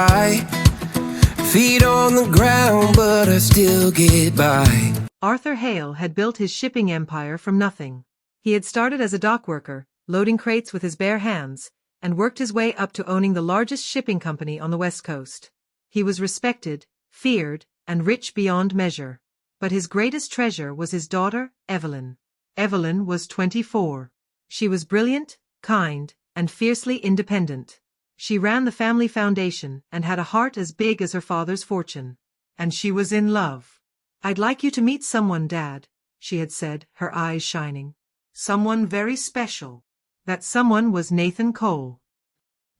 high. Feet on the ground, but I still get by. Arthur Hale had built his shipping empire from nothing. He had started as a dock worker, loading crates with his bare hands, and worked his way up to owning the largest shipping company on the West Coast. He was respected, feared, and rich beyond measure. But his greatest treasure was his daughter, Evelyn. Evelyn was 24. She was brilliant, kind, and fiercely independent. She ran the family foundation and had a heart as big as her father's fortune. And she was in love. "I'd like you to meet someone, Dad," she had said, her eyes shining. "Someone very special." That someone was Nathan Cole.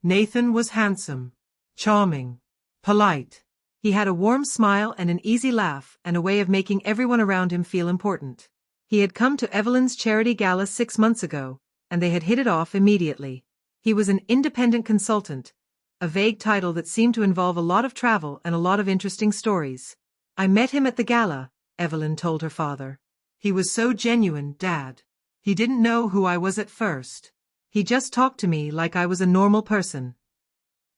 Nathan was handsome, charming, polite. He had a warm smile and an easy laugh and a way of making everyone around him feel important. He had come to Evelyn's charity gala 6 months ago, and they had hit it off immediately. He was an independent consultant, a vague title that seemed to involve a lot of travel and a lot of interesting stories. "I met him at the gala," Evelyn told her father. "He was so genuine, Dad. He didn't know who I was at first. He just talked to me like I was a normal person."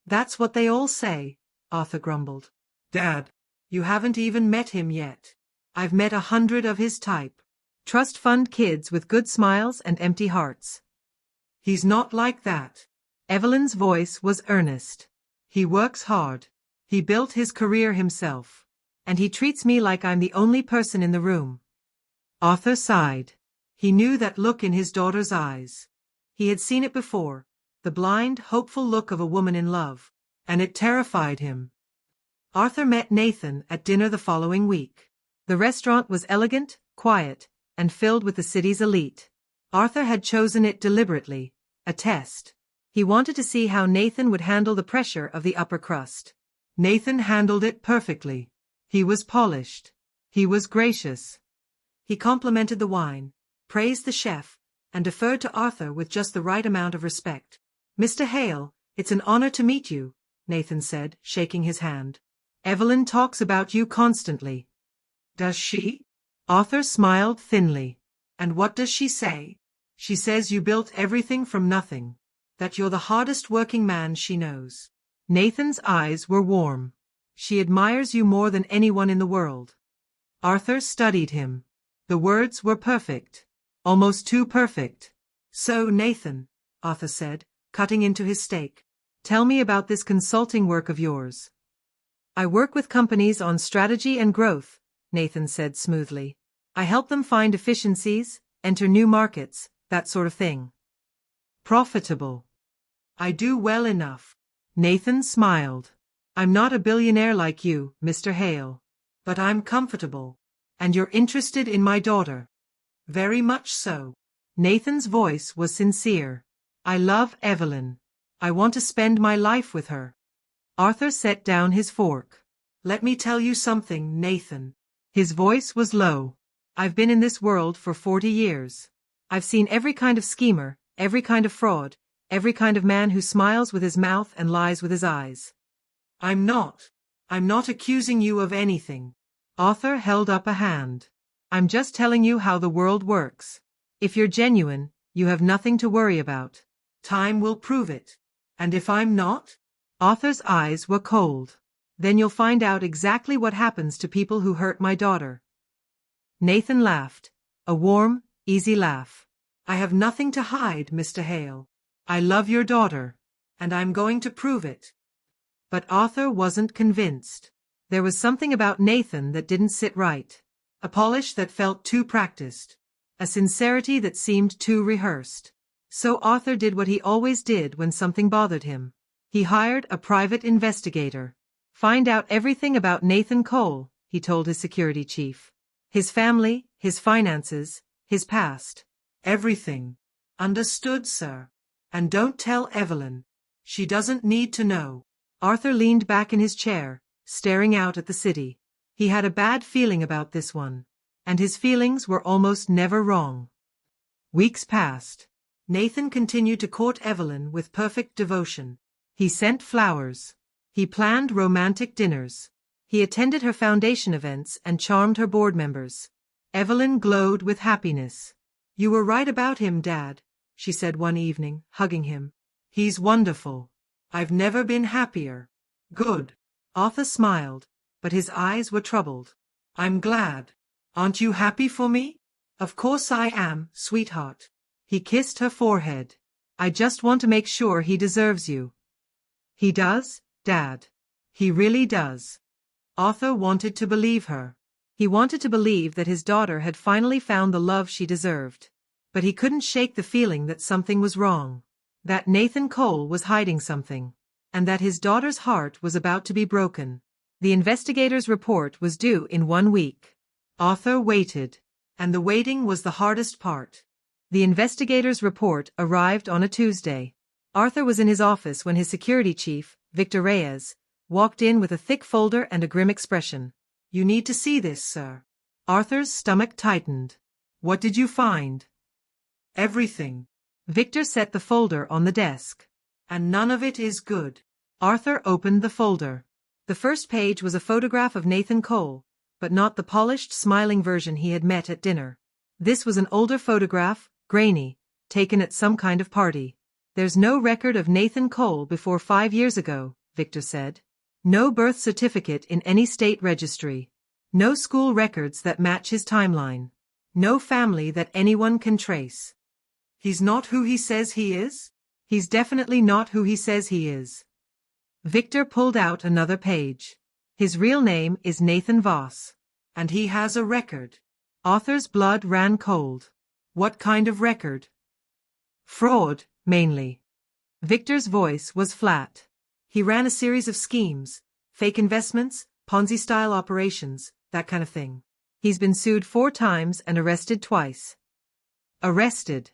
"That's what they all say," Arthur grumbled. "Dad, you haven't even met him yet. I've met 100 of his type. Trust fund kids with good smiles and empty hearts. He's not like that." Evelyn's voice was earnest. "He works hard. He built his career himself. And he treats me like I'm the only person in the room." Arthur sighed. He knew that look in his daughter's eyes. He had seen it before, the blind, hopeful look of a woman in love, and it terrified him. Arthur met Nathan at dinner the following week. The restaurant was elegant, quiet, and filled with the city's elite. Arthur had chosen it deliberately, a test. He wanted to see how Nathan would handle the pressure of the upper crust. Nathan handled it perfectly. He was polished. He was gracious. He complimented the wine, praised the chef, and deferred to Arthur with just the right amount of respect. "Mr. Hale, it's an honor to meet you," Nathan said, shaking his hand. "Evelyn talks about you constantly." "Does she?" Arthur smiled thinly. "And what does she say?" "She says you built everything from nothing. That you're the hardest working man she knows." Nathan's eyes were warm. "She admires you more than anyone in the world." Arthur studied him. The words were perfect. Almost too perfect. "So, Nathan," Arthur said, cutting into his steak, "tell me about this consulting work of yours." "I work with companies on strategy and growth," Nathan said smoothly. "I help them find efficiencies, enter new markets, that sort of thing." "Profitable." "I do well enough." Nathan smiled. "I'm not a billionaire like you, Mr. Hale. But I'm comfortable. And you're interested in my daughter." "Very much so." Nathan's voice was sincere. "I love Evelyn. I want to spend my life with her." Arthur set down his fork. "Let me tell you something, Nathan." His voice was low. "I've been in this world for 40 years. I've seen every kind of schemer, every kind of fraud, every kind of man who smiles with his mouth and lies with his eyes. I'm not accusing you of anything." Arthur held up a hand. "I'm just telling you how the world works. If you're genuine, you have nothing to worry about. Time will prove it. And if I'm not?" Arthur's eyes were cold. "Then you'll find out exactly what happens to people who hurt my daughter." Nathan laughed, a warm, easy laugh. "I have nothing to hide, Mr. Hale. I love your daughter, and I'm going to prove it." But Arthur wasn't convinced. There was something about Nathan that didn't sit right. A polish that felt too practiced. A sincerity that seemed too rehearsed. So Arthur did what he always did when something bothered him. He hired a private investigator. "Find out everything about Nathan Cole," he told his security chief. "His family, his finances, his past. Everything." "Understood, sir. And don't tell Evelyn. She doesn't need to know." Arthur leaned back in his chair, staring out at the city. He had a bad feeling about this one. And his feelings were almost never wrong. Weeks passed. Nathan continued to court Evelyn with perfect devotion. He sent flowers. He planned romantic dinners. He attended her foundation events and charmed her board members. Evelyn glowed with happiness. "You were right about him, Dad," she said one evening, hugging him. "He's wonderful. I've never been happier." Good. Arthur smiled, but his eyes were troubled. I'm glad. Aren't you happy for me? Of course I am, sweetheart. He kissed her forehead. I just want to make sure he deserves you. He does, Dad. He really does. Arthur wanted to believe her. He wanted to believe that his daughter had finally found the love she deserved. But he couldn't shake the feeling that something was wrong. That Nathan Cole was hiding something. And that his daughter's heart was about to be broken. The investigator's report was due in 1 week. Arthur waited. And the waiting was the hardest part. The investigator's report arrived on a Tuesday. Arthur was in his office when his security chief, Victor Reyes, walked in with a thick folder and a grim expression. You need to see this, sir. Arthur's stomach tightened. What did you find? Everything. Victor set the folder on the desk. And none of it is good. Arthur opened the folder. The first page was a photograph of Nathan Cole, but not the polished, smiling version he had met at dinner. This was an older photograph, grainy, taken at some kind of party. There's no record of Nathan Cole before 5 years ago, Victor said. No birth certificate in any state registry. No school records that match his timeline. No family that anyone can trace. He's not who he says he is? He's definitely not who he says he is. Victor pulled out another page. His real name is Nathan Voss. And he has a record. Arthur's blood ran cold. What kind of record? Fraud, mainly. Victor's voice was flat. He ran a series of schemes, fake investments, Ponzi-style operations, that kind of thing. He's been sued 4 times and arrested twice. Arrested.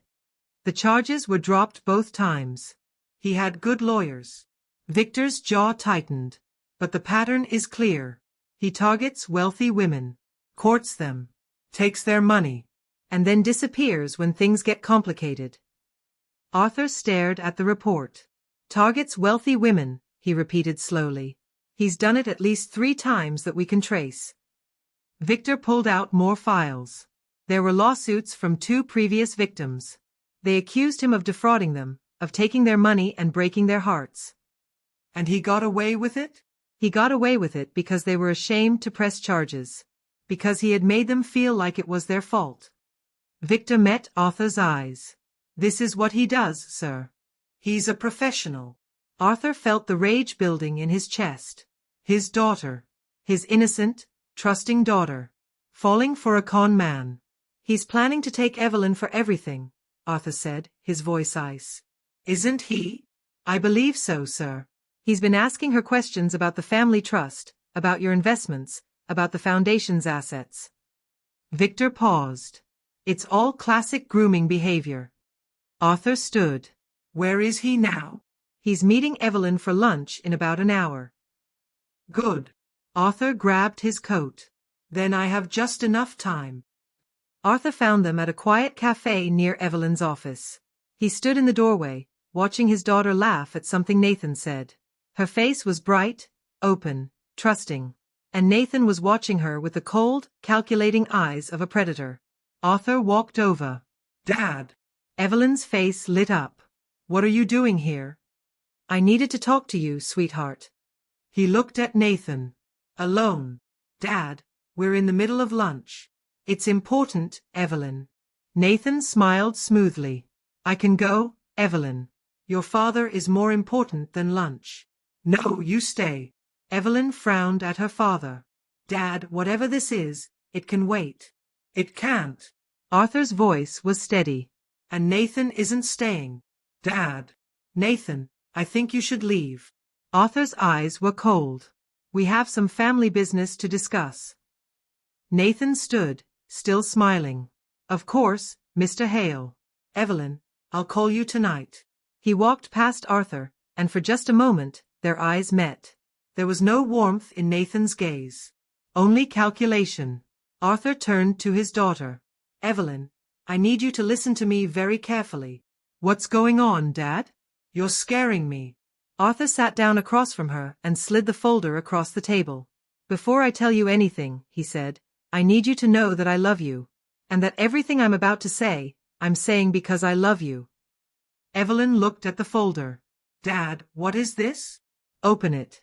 The charges were dropped both times. He had good lawyers. Victor's jaw tightened. But the pattern is clear. He targets wealthy women, courts them, takes their money, and then disappears when things get complicated. Arthur stared at the report. Targets wealthy women, he repeated slowly. He's done it at least 3 times that we can trace. Victor pulled out more files. There were lawsuits from 2 previous victims. They accused him of defrauding them, of taking their money and breaking their hearts. And he got away with it? He got away with it because they were ashamed to press charges. Because he had made them feel like it was their fault. Victor met Arthur's eyes. This is what he does, sir. He's a professional. Arthur felt the rage building in his chest. His daughter. His innocent, trusting daughter. Falling for a con man. He's planning to take Evelyn for everything, Arthur said, his voice ice. Isn't he? I believe so, sir. He's been asking her questions about the family trust, about your investments, about the foundation's assets. Victor paused. It's all classic grooming behavior. Arthur stood. Where is he now? He's meeting Evelyn for lunch in about an hour. Good. Arthur grabbed his coat. Then I have just enough time. Arthur found them at a quiet cafe near Evelyn's office. He stood in the doorway, watching his daughter laugh at something Nathan said. Her face was bright, open, trusting. And Nathan was watching her with the cold, calculating eyes of a predator. Arthur walked over. Dad. Evelyn's face lit up. What are you doing here? I needed to talk to you, sweetheart. He looked at Nathan. Alone. Dad, we're in the middle of lunch. It's important, Evelyn. Nathan smiled smoothly. I can go, Evelyn. Your father is more important than lunch. No, you stay. Evelyn frowned at her father. Dad, whatever this is, it can wait. It can't. Arthur's voice was steady. And Nathan isn't staying. Dad. Nathan, I think you should leave. Arthur's eyes were cold. We have some family business to discuss. Nathan stood, still smiling. Of course, Mr. Hale. Evelyn, I'll call you tonight. He walked past Arthur, and for just a moment, their eyes met. There was no warmth in Nathan's gaze. Only calculation. Arthur turned to his daughter. Evelyn, I need you to listen to me very carefully. What's going on, Dad? You're scaring me. Arthur sat down across from her and slid the folder across the table. Before I tell you anything, he said, I need you to know that I love you. And that everything I'm about to say, I'm saying because I love you. Evelyn looked at the folder. Dad, what is this? Open it.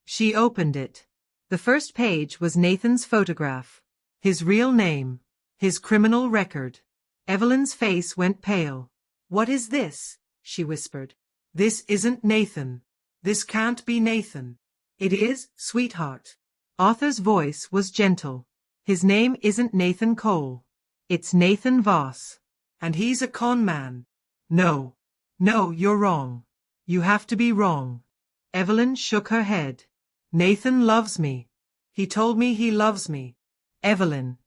She opened it. The first page was Nathan's photograph. His real name. His criminal record. Evelyn's face went pale. "What is this?" she whispered. "This isn't Nathan. This can't be Nathan." "It is, sweetheart." Arthur's voice was gentle. "His name isn't Nathan Cole. It's Nathan Voss. And he's a con man." "No. No, you're wrong. You have to be wrong." Evelyn shook her head. "Nathan loves me. He told me he loves me." "Evelyn."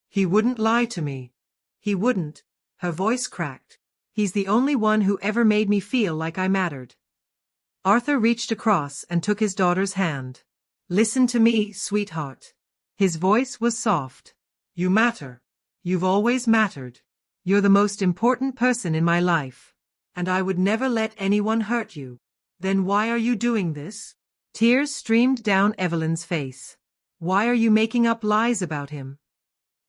"He wouldn't lie to me. He wouldn't." Her voice cracked. "He's the only one who ever made me feel like I mattered." Arthur reached across and took his daughter's hand. "Listen to me, sweetheart." His voice was soft. "You matter. You've always mattered. You're the most important person in my life. And I would never let anyone hurt you. Then why are you doing this?" Tears streamed down Evelyn's face. "Why are you making up lies about him?"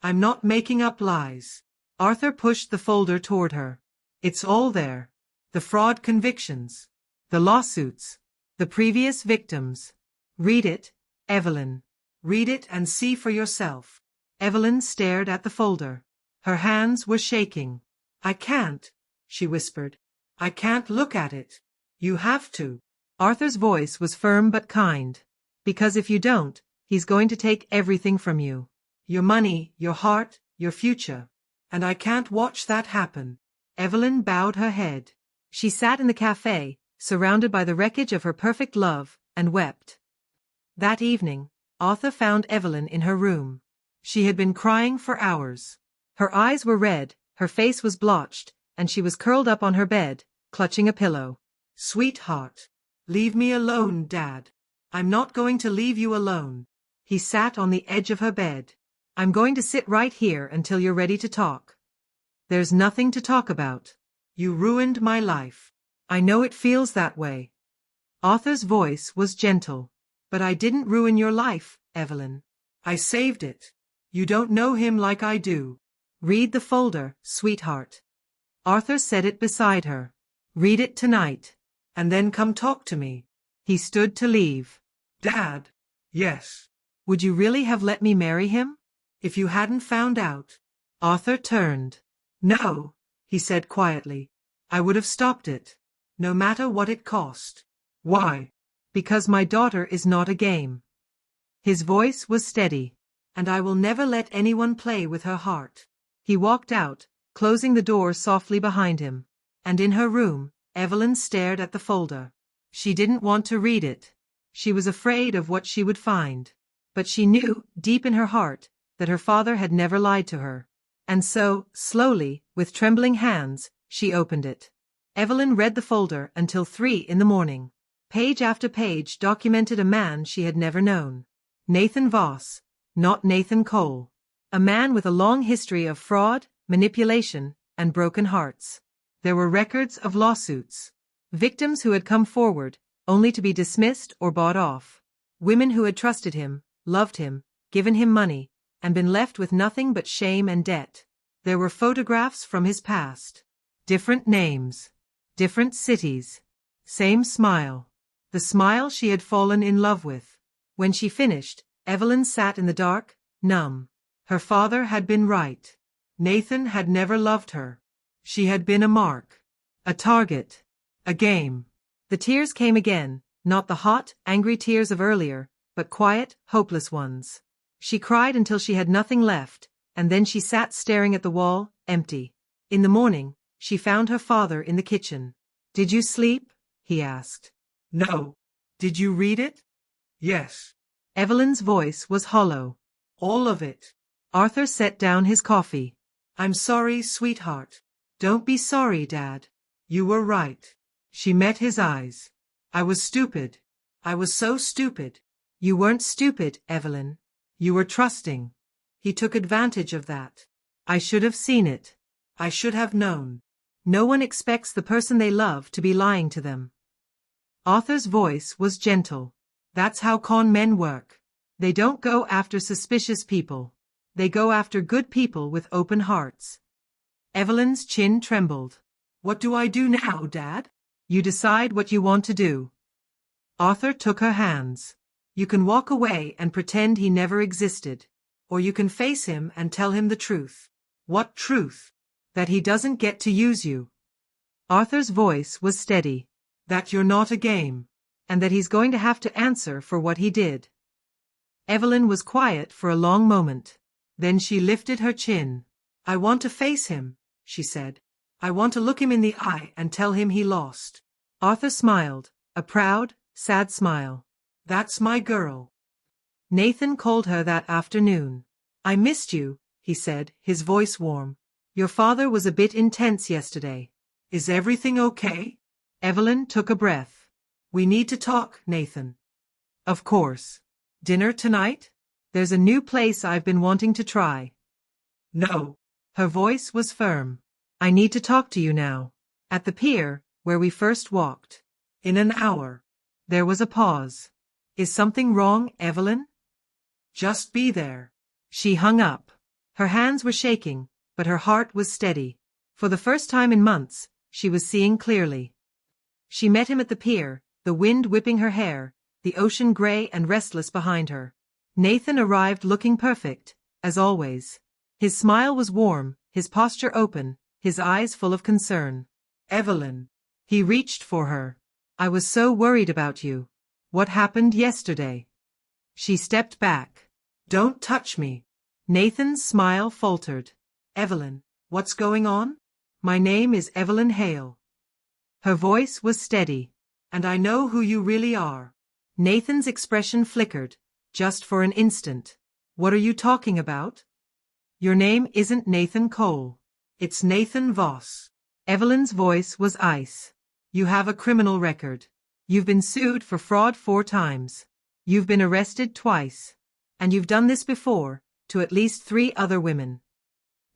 "I'm not making up lies." Arthur pushed the folder toward her. "It's all there. The fraud convictions. The lawsuits. The previous victims. Read it, Evelyn. Read it and see for yourself." Evelyn stared at the folder. Her hands were shaking. "I can't," she whispered. "I can't look at it. You have to." Arthur's voice was firm but kind. "Because if you don't, he's going to take everything from you. Your money, your heart, your future. And I can't watch that happen." Evelyn bowed her head. She sat in the cafe, surrounded by the wreckage of her perfect love, and wept. That evening, Arthur found Evelyn in her room. She had been crying for hours. Her eyes were red, her face was blotched, and she was curled up on her bed, clutching a pillow. "Sweetheart. Leave me alone, Dad. I'm not going to leave you alone." He sat on the edge of her bed. "I'm going to sit right here until you're ready to talk." "There's nothing to talk about." "You ruined my life." "I know it feels that way." Arthur's voice was gentle. "But I didn't ruin your life, Evelyn. I saved it. You don't know him like I do." "Read the folder, sweetheart." Arthur set it beside her. "Read it tonight. And then come talk to me." He stood to leave. "Dad." "Yes." "Would you really have let me marry him?" "If you hadn't found out." Arthur turned. "No," he said quietly. "I would have stopped it. No matter what it cost." "Why?" "Because my daughter is not a game." His voice was steady. "And I will never let anyone play with her heart." He walked out, closing the door softly behind him. And in her room, Evelyn stared at the folder. She didn't want to read it. She was afraid of what she would find. But she knew, deep in her heart, that her father had never lied to her. And so, slowly, with trembling hands, she opened it. Evelyn read the folder until 3 in the morning. Page after page documented a man she had never known. Nathan Voss, not Nathan Cole. A man with a long history of fraud, manipulation, and broken hearts. There were records of lawsuits. Victims who had come forward, only to be dismissed or bought off. Women who had trusted him, loved him, given him money, and been left with nothing but shame and debt. There were photographs from his past. Different names. Different cities. Same smile. The smile she had fallen in love with. When she finished, Evelyn sat in the dark, numb. Her father had been right. Nathan had never loved her. She had been a mark. A target. A game. The tears came again, not the hot, angry tears of earlier, but quiet, hopeless ones. She cried until she had nothing left, and then she sat staring at the wall, empty. In the morning, she found her father in the kitchen. "Did you sleep?" he asked. "No." "Did you read it?" "Yes." Evelyn's voice was hollow. "All of it." Arthur set down his coffee. "I'm sorry, sweetheart." "Don't be sorry, Dad. You were right." She met his eyes. "I was stupid. I was so stupid." "You weren't stupid, Evelyn. You were trusting. He took advantage of that." "I should have seen it. I should have known." No one expects the person they love to be lying to them. Arthur's voice was gentle. "That's how con men work. They don't go after suspicious people. They go after good people with open hearts." Evelyn's chin trembled. "What do I do now, Dad?" "You decide what you want to do." Arthur took her hands. You can walk away and pretend he never existed. Or you can face him and tell him the truth. What truth? That he doesn't get to use you. Arthur's voice was steady. That you're not a game. And that he's going to have to answer for what he did. Evelyn was quiet for a long moment. Then she lifted her chin. I want to face him, she said. I want to look him in the eye and tell him he lost. Arthur smiled, a proud, sad smile. That's my girl. Nathan called her that afternoon. I missed you, he said, his voice warm. Your father was a bit intense yesterday. Is everything okay? Evelyn took a breath. We need to talk, Nathan. Of course. Dinner tonight? There's a new place I've been wanting to try. No. Her voice was firm. I need to talk to you now. At the pier, where we first walked. In an hour. There was a pause. Is something wrong, Evelyn? Just be there. She hung up. Her hands were shaking, but her heart was steady. For the first time in months, she was seeing clearly. She met him at the pier, the wind whipping her hair, the ocean gray and restless behind her. Nathan arrived looking perfect, as always. His smile was warm, his posture open, his eyes full of concern. Evelyn. He reached for her. I was so worried about you. What happened yesterday? She stepped back. Don't touch me. Nathan's smile faltered. Evelyn, what's going on? My name is Evelyn Hale. Her voice was steady. And I know who you really are. Nathan's expression flickered, just for an instant. What are you talking about? Your name isn't Nathan Cole. It's Nathan Voss. Evelyn's voice was ice. You have a criminal record. You've been sued for fraud 4 times. You've been arrested twice. And you've done this before, to at least 3 other women.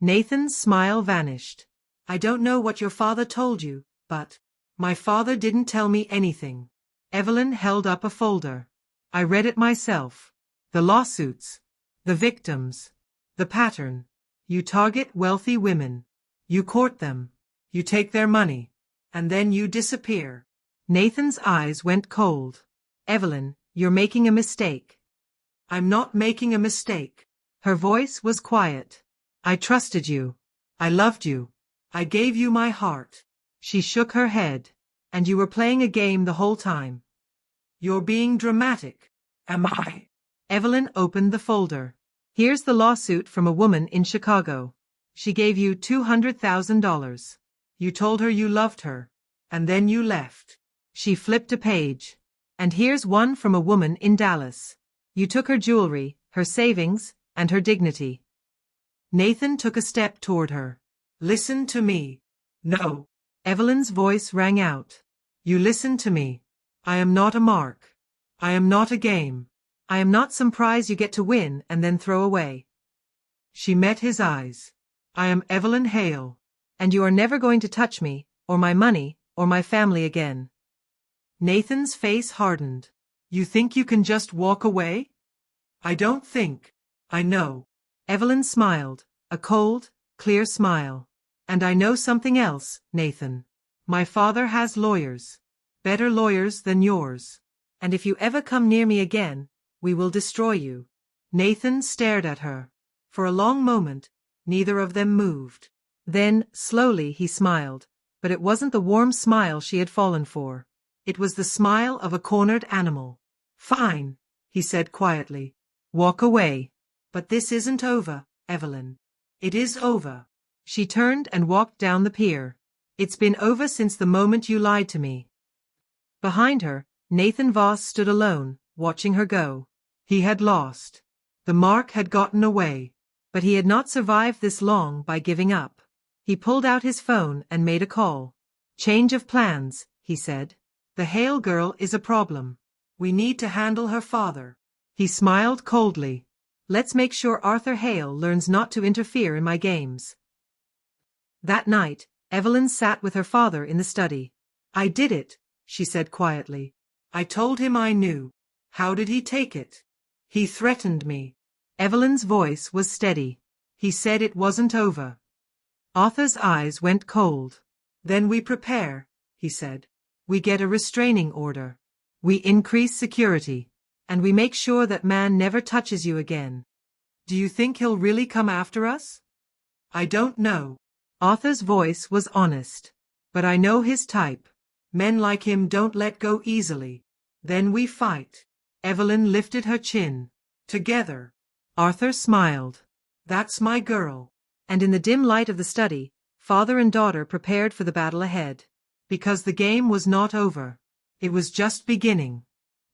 Nathan's smile vanished. I don't know what your father told you, but my father didn't tell me anything. Evelyn held up a folder. I read it myself. The lawsuits. The victims. The pattern. You target wealthy women. You court them. You take their money. And then you disappear. Nathan's eyes went cold. Evelyn, you're making a mistake. I'm not making a mistake. Her voice was quiet. I trusted you. I loved you. I gave you my heart. She shook her head. And you were playing a game the whole time. You're being dramatic. Am I? Evelyn opened the folder. Here's the lawsuit from a woman in Chicago. She gave you $200,000. You told her you loved her. And then you left. She flipped a page. And here's one from a woman in Dallas. You took her jewelry, her savings, and her dignity. Nathan took a step toward her. Listen to me. No. Evelyn's voice rang out. You listen to me. I am not a mark. I am not a game. I am not some prize you get to win and then throw away. She met his eyes. I am Evelyn Hale. And you are never going to touch me, or my money, or my family again. Nathan's face hardened. You think you can just walk away? I don't think. I know. Evelyn smiled, a cold, clear smile. And I know something else, Nathan. My father has lawyers. Better lawyers than yours. And if you ever come near me again, we will destroy you. Nathan stared at her. For a long moment, neither of them moved. Then, slowly, he smiled, but it wasn't the warm smile she had fallen for. It was the smile of a cornered animal. Fine, he said quietly. Walk away. But this isn't over, Evelyn. It is over. She turned and walked down the pier. It's been over since the moment you lied to me. Behind her, Nathan Voss stood alone, watching her go. He had lost. The mark had gotten away. But he had not survived this long by giving up. He pulled out his phone and made a call. Change of plans, he said. The Hale girl is a problem. We need to handle her father. He smiled coldly. Let's make sure Arthur Hale learns not to interfere in my games. That night, Evelyn sat with her father in the study. I did it, she said quietly. I told him I knew. How did he take it? He threatened me. Evelyn's voice was steady. He said it wasn't over. Arthur's eyes went cold. Then we prepare, he said. We get a restraining order. We increase security. And we make sure that man never touches you again. Do you think he'll really come after us? I don't know. Arthur's voice was honest. But I know his type. Men like him don't let go easily. Then we fight. Evelyn lifted her chin. Together. Arthur smiled. That's my girl. And in the dim light of the study, father and daughter prepared for the battle ahead. Because the game was not over. It was just beginning.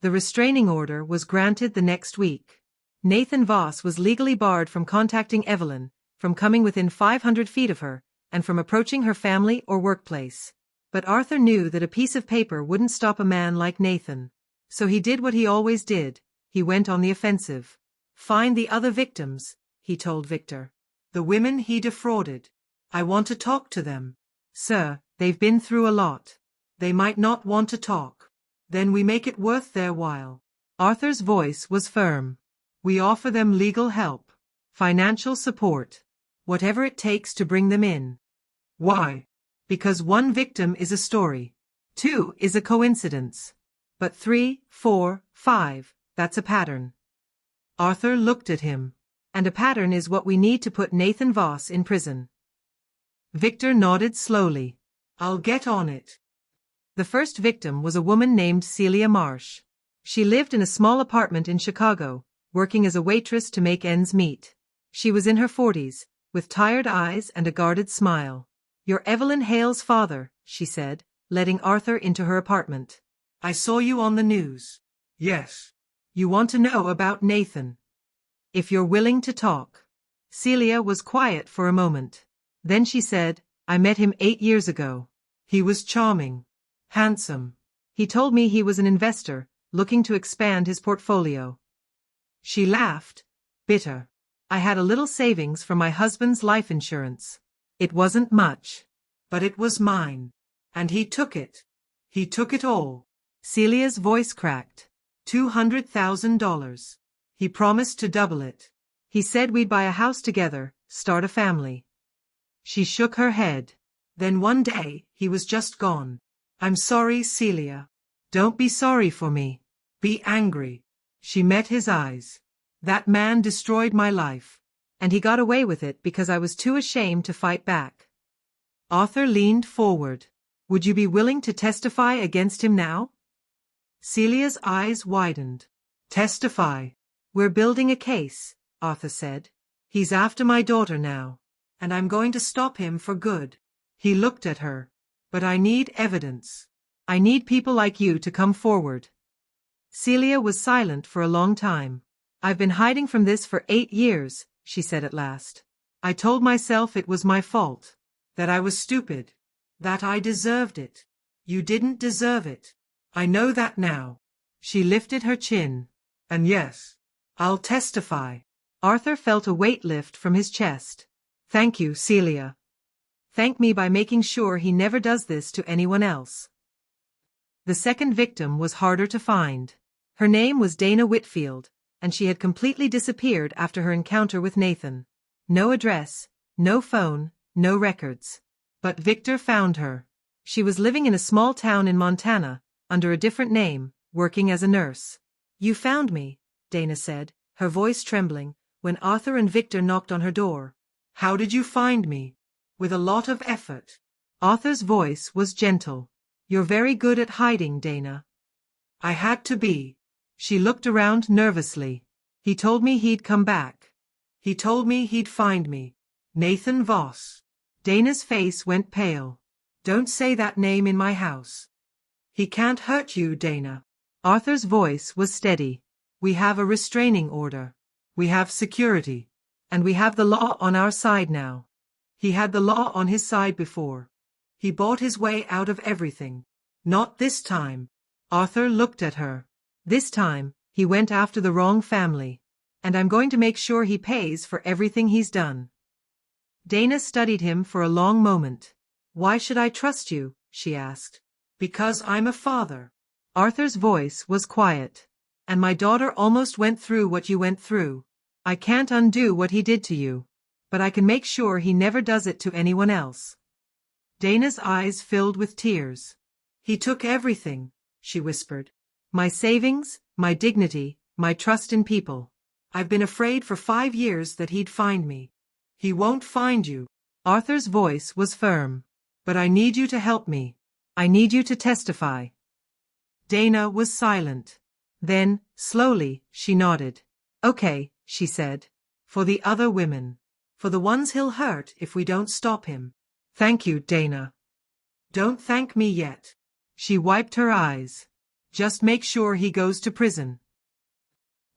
The restraining order was granted the next week. Nathan Voss was legally barred from contacting Evelyn, from coming within 500 feet of her, and from approaching her family or workplace. But Arthur knew that a piece of paper wouldn't stop a man like Nathan. So he did what he always did. He went on the offensive. Find the other victims, he told Victor. The women he defrauded. I want to talk to them. Sir, they've been through a lot. They might not want to talk. Then we make it worth their while. Arthur's voice was firm. We offer them legal help. Financial support. Whatever it takes to bring them in. Why? Because 1 victim is a story. 2 is a coincidence. But 3, 4, 5, that's a pattern. Arthur looked at him. And a pattern is what we need to put Nathan Voss in prison. Victor nodded slowly. I'll get on it. The first victim was a woman named Celia Marsh. She lived in a small apartment in Chicago, working as a waitress to make ends meet. She was in her 40s, with tired eyes and a guarded smile. You're Evelyn Hale's father, she said, letting Arthur into her apartment. I saw you on the news. Yes. You want to know about Nathan? If you're willing to talk. Celia was quiet for a moment. Then she said, I met him 8 years ago. He was charming. Handsome. He told me he was an investor, looking to expand his portfolio. She laughed, bitter. I had a little savings from my husband's life insurance. It wasn't much. But it was mine. And he took it. He took it all. Celia's voice cracked. $200,000. He promised to double it. He said we'd buy a house together, start a family. She shook her head. Then one day, he was just gone. I'm sorry, Celia. Don't be sorry for me. Be angry. She met his eyes. That man destroyed my life. And he got away with it because I was too ashamed to fight back. Arthur leaned forward. Would you be willing to testify against him now? Celia's eyes widened. Testify. We're building a case, Arthur said. He's after my daughter now. And I'm going to stop him for good. He looked at her. But I need evidence. I need people like you to come forward. Celia was silent for a long time. I've been hiding from this for 8 years, she said at last. I told myself it was my fault. That I was stupid. That I deserved it. You didn't deserve it. I know that now. She lifted her chin. And yes, I'll testify. Arthur felt a weight lift from his chest. Thank you, Celia. Thank me by making sure he never does this to anyone else. The second victim was harder to find. Her name was Dana Whitfield, and she had completely disappeared after her encounter with Nathan. No address, no phone, no records. But Victor found her. She was living in a small town in Montana, under a different name, working as a nurse. You found me, Dana said, her voice trembling, when Arthur and Victor knocked on her door. How did you find me? With a lot of effort. Arthur's voice was gentle. You're very good at hiding, Dana. I had to be. She looked around nervously. He told me he'd come back. He told me he'd find me. Nathan Voss. Dana's face went pale. Don't say that name in my house. He can't hurt you, Dana. Arthur's voice was steady. We have a restraining order. We have security. And we have the law on our side now. He had the law on his side before. He bought his way out of everything. Not this time. Arthur looked at her. This time, he went after the wrong family. And I'm going to make sure he pays for everything he's done. Dana studied him for a long moment. Why should I trust you? She asked. Because I'm a father. Arthur's voice was quiet. And my daughter almost went through what you went through. I can't undo what he did to you. But I can make sure he never does it to anyone else. Dana's eyes filled with tears. He took everything, she whispered. My savings, my dignity, my trust in people. I've been afraid for 5 years that he'd find me. He won't find you. Arthur's voice was firm. But I need you to help me. I need you to testify. Dana was silent. Then, slowly, she nodded. Okay, she said. For the other women. For the ones he'll hurt if we don't stop him. Thank you, Dana. Don't thank me yet. She wiped her eyes. Just make sure he goes to prison.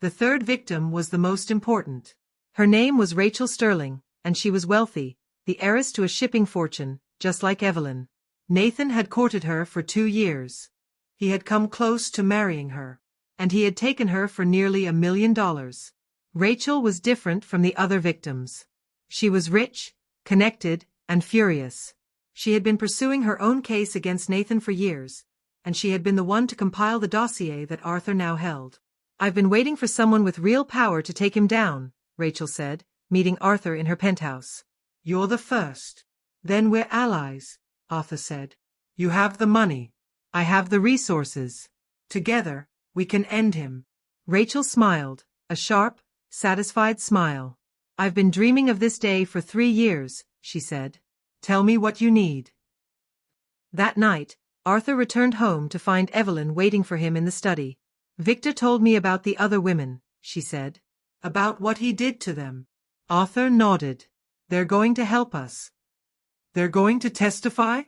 The third victim was the most important. Her name was Rachel Sterling, and she was wealthy, the heiress to a shipping fortune, just like Evelyn. Nathan had courted her for 2 years. He had come close to marrying her. And he had taken her for nearly $1 million. Rachel was different from the other victims. She was rich, connected, and furious. She had been pursuing her own case against Nathan for years, and she had been the one to compile the dossier that Arthur now held. I've been waiting for someone with real power to take him down, Rachel said, meeting Arthur in her penthouse. You're the first. Then we're allies, Arthur said. You have the money. I have the resources. Together, we can end him. Rachel smiled, a sharp, satisfied smile. I've been dreaming of this day for 3 years, she said. Tell me what you need. That night, Arthur returned home to find Evelyn waiting for him in the study. Victor told me about the other women, she said. About what he did to them. Arthur nodded. They're going to help us. They're going to testify?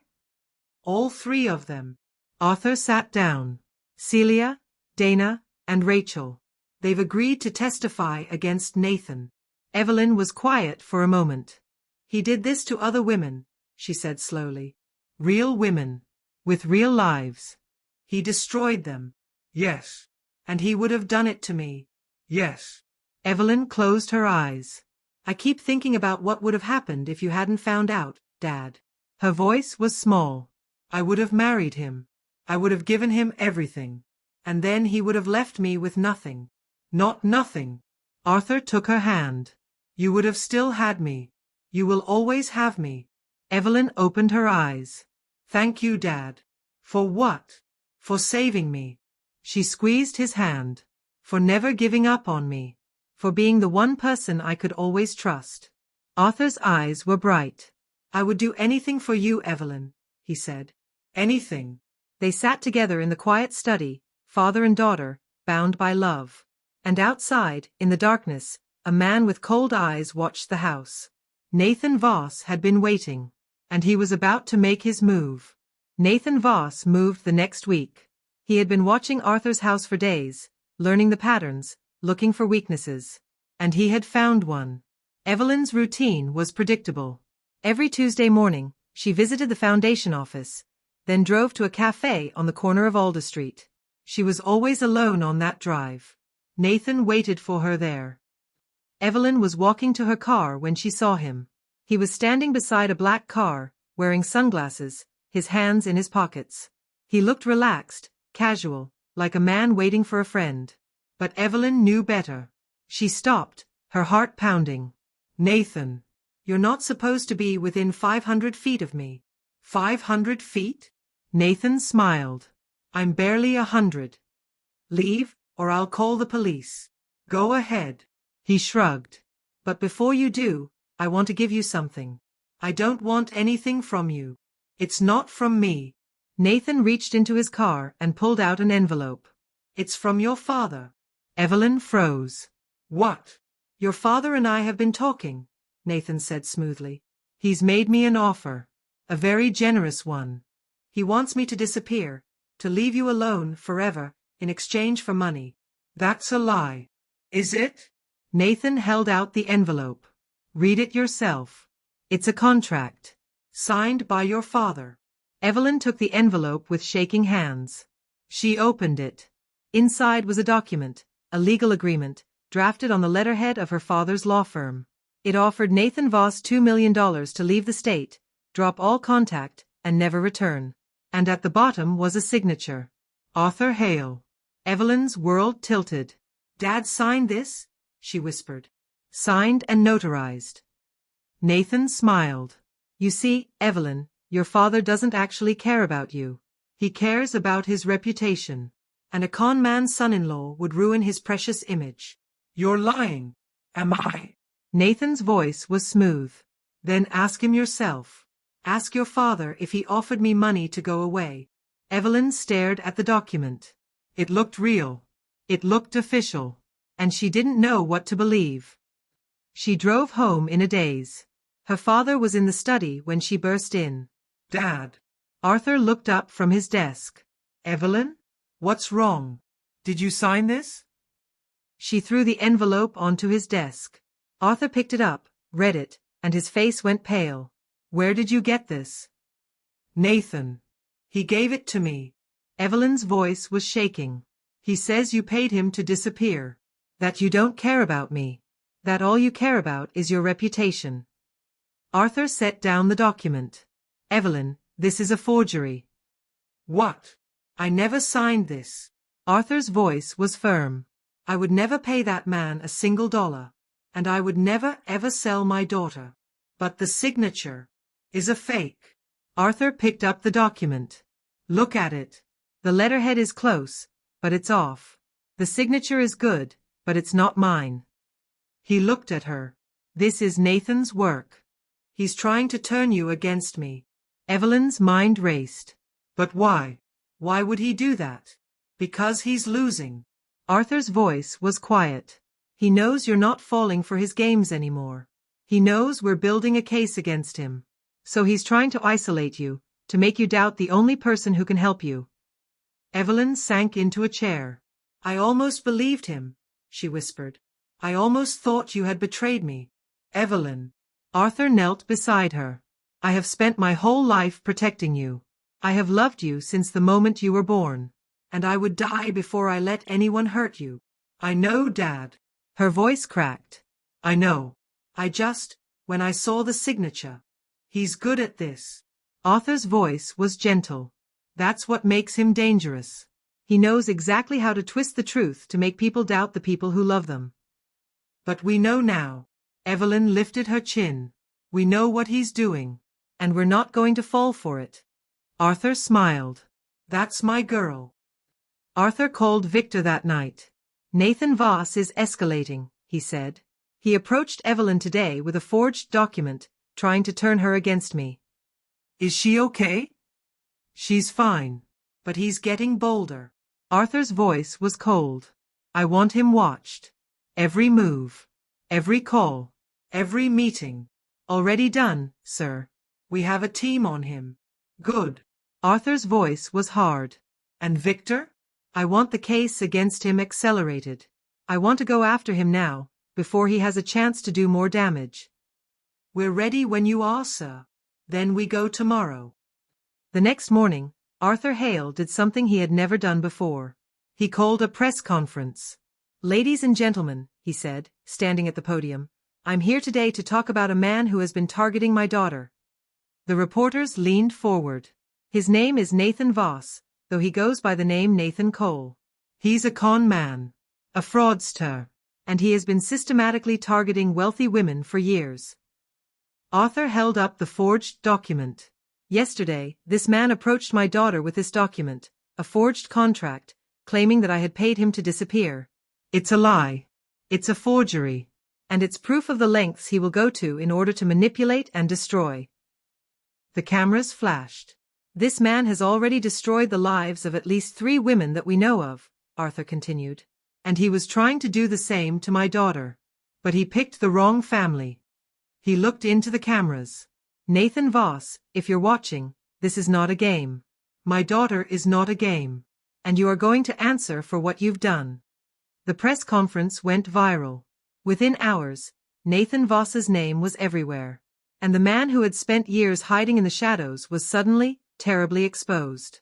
All 3 of them. Arthur sat down. Celia, Dana, and Rachel. They've agreed to testify against Nathan. Evelyn was quiet for a moment. He did this to other women, she said slowly. Real women. With real lives. He destroyed them. Yes. And he would have done it to me. Yes. Evelyn closed her eyes. I keep thinking about what would have happened if you hadn't found out, Dad. Her voice was small. I would have married him. I would have given him everything. And then he would have left me with nothing. Not nothing. Arthur took her hand. You would have still had me. You will always have me. Evelyn opened her eyes. Thank you, Dad. For what? For saving me. She squeezed his hand. For never giving up on me. For being the one person I could always trust. Arthur's eyes were bright. I would do anything for you, Evelyn, he said. Anything. They sat together in the quiet study, father and daughter, bound by love. And outside, in the darkness, a man with cold eyes watched the house. Nathan Voss had been waiting. And he was about to make his move. Nathan Voss moved the next week. He had been watching Arthur's house for days, learning the patterns, looking for weaknesses. And he had found one. Evelyn's routine was predictable. Every Tuesday morning, she visited the foundation office, then drove to a cafe on the corner of Alder Street. She was always alone on that drive. Nathan waited for her there. Evelyn was walking to her car when she saw him. He was standing beside a black car, wearing sunglasses, his hands in his pockets. He looked relaxed, casual, like a man waiting for a friend. But Evelyn knew better. She stopped, her heart pounding. Nathan, you're not supposed to be within 500 feet of me. 500 feet? Nathan smiled. I'm barely 100. Leave, or I'll call the police. Go ahead. He shrugged. But before you do, I want to give you something. I don't want anything from you. It's not from me. Nathan reached into his car and pulled out an envelope. It's from your father. Evelyn froze. What? Your father and I have been talking, Nathan said smoothly. He's made me an offer. A very generous one. He wants me to disappear, to leave you alone forever, in exchange for money. That's a lie. Is it? Nathan held out the envelope. Read it yourself. It's a contract. Signed by your father. Evelyn took the envelope with shaking hands. She opened it. Inside was a document, a legal agreement, drafted on the letterhead of her father's law firm. It offered Nathan Voss $2 million to leave the state, drop all contact, and never return. And at the bottom was a signature. Arthur Hale. Evelyn's world tilted. Dad signed this? She whispered. Signed and notarized. Nathan smiled. You see, Evelyn, your father doesn't actually care about you. He cares about his reputation. and a con man's son-in-law would ruin his precious image. You're lying. Am I? Nathan's voice was smooth. Then ask him yourself. Ask your father if he offered me money to go away. Evelyn stared at the document. It looked real. It looked official. And she didn't know what to believe. She drove home in a daze. Her father was in the study when she burst in. Dad. Arthur looked up from his desk. Evelyn? What's wrong? Did you sign this? She threw the envelope onto his desk. Arthur picked it up, read it, and his face went pale. Where did you get this? Nathan. He gave it to me. Evelyn's voice was shaking. He says you paid him to disappear. That you don't care about me. That all you care about is your reputation. Arthur set down the document. Evelyn, this is a forgery. What? I never signed this. Arthur's voice was firm. I would never pay that man a single dollar. And I would never ever sell my daughter. But the signature is a fake. Arthur picked up the document. Look at it. The letterhead is close, but it's off. The signature is good, but it's not mine. He looked at her. This is Nathan's work. He's trying to turn you against me. Evelyn's mind raced. But why? Why would he do that? Because he's losing. Arthur's voice was quiet. He knows you're not falling for his games anymore. He knows we're building a case against him. So he's trying to isolate you, to make you doubt the only person who can help you. Evelyn sank into a chair. I almost believed him, she whispered. I almost thought you had betrayed me. Evelyn. Arthur knelt beside her. I have spent my whole life protecting you. I have loved you since the moment you were born. And I would die before I let anyone hurt you. I know, Dad. Her voice cracked. I know. When I saw the signature. He's good at this. Arthur's voice was gentle. That's what makes him dangerous. He knows exactly how to twist the truth to make people doubt the people who love them. But we know now. Evelyn lifted her chin. We know what he's doing. And we're not going to fall for it. Arthur smiled. That's my girl. Arthur called Victor that night. Nathan Voss is escalating, he said. He approached Evelyn today with a forged document, trying to turn her against me. Is she okay? She's fine. But he's getting bolder. Arthur's voice was cold. I want him watched. Every move. Every call. Every meeting. Already done, sir. We have a team on him. Good. Arthur's voice was hard. And Victor? I want the case against him accelerated. I want to go after him now, before he has a chance to do more damage. We're ready when you are, sir. Then we go tomorrow. The next morning, Arthur Hale did something he had never done before. He called a press conference. Ladies and gentlemen, he said, standing at the podium, I'm here today to talk about a man who has been targeting my daughter. The reporters leaned forward. His name is Nathan Voss, though he goes by the name Nathan Cole. He's a con man. A fraudster. And he has been systematically targeting wealthy women for years. Arthur held up the forged document. Yesterday, this man approached my daughter with this document, a forged contract, claiming that I had paid him to disappear. It's a lie. It's a forgery. And it's proof of the lengths he will go to in order to manipulate and destroy. The cameras flashed. This man has already destroyed the lives of at least 3 women that we know of, Arthur continued. And he was trying to do the same to my daughter. But he picked the wrong family. He looked into the cameras. Nathan Voss, if you're watching, this is not a game. My daughter is not a game. And you are going to answer for what you've done. The press conference went viral. Within hours, Nathan Voss's name was everywhere. And the man who had spent years hiding in the shadows was suddenly, terribly exposed.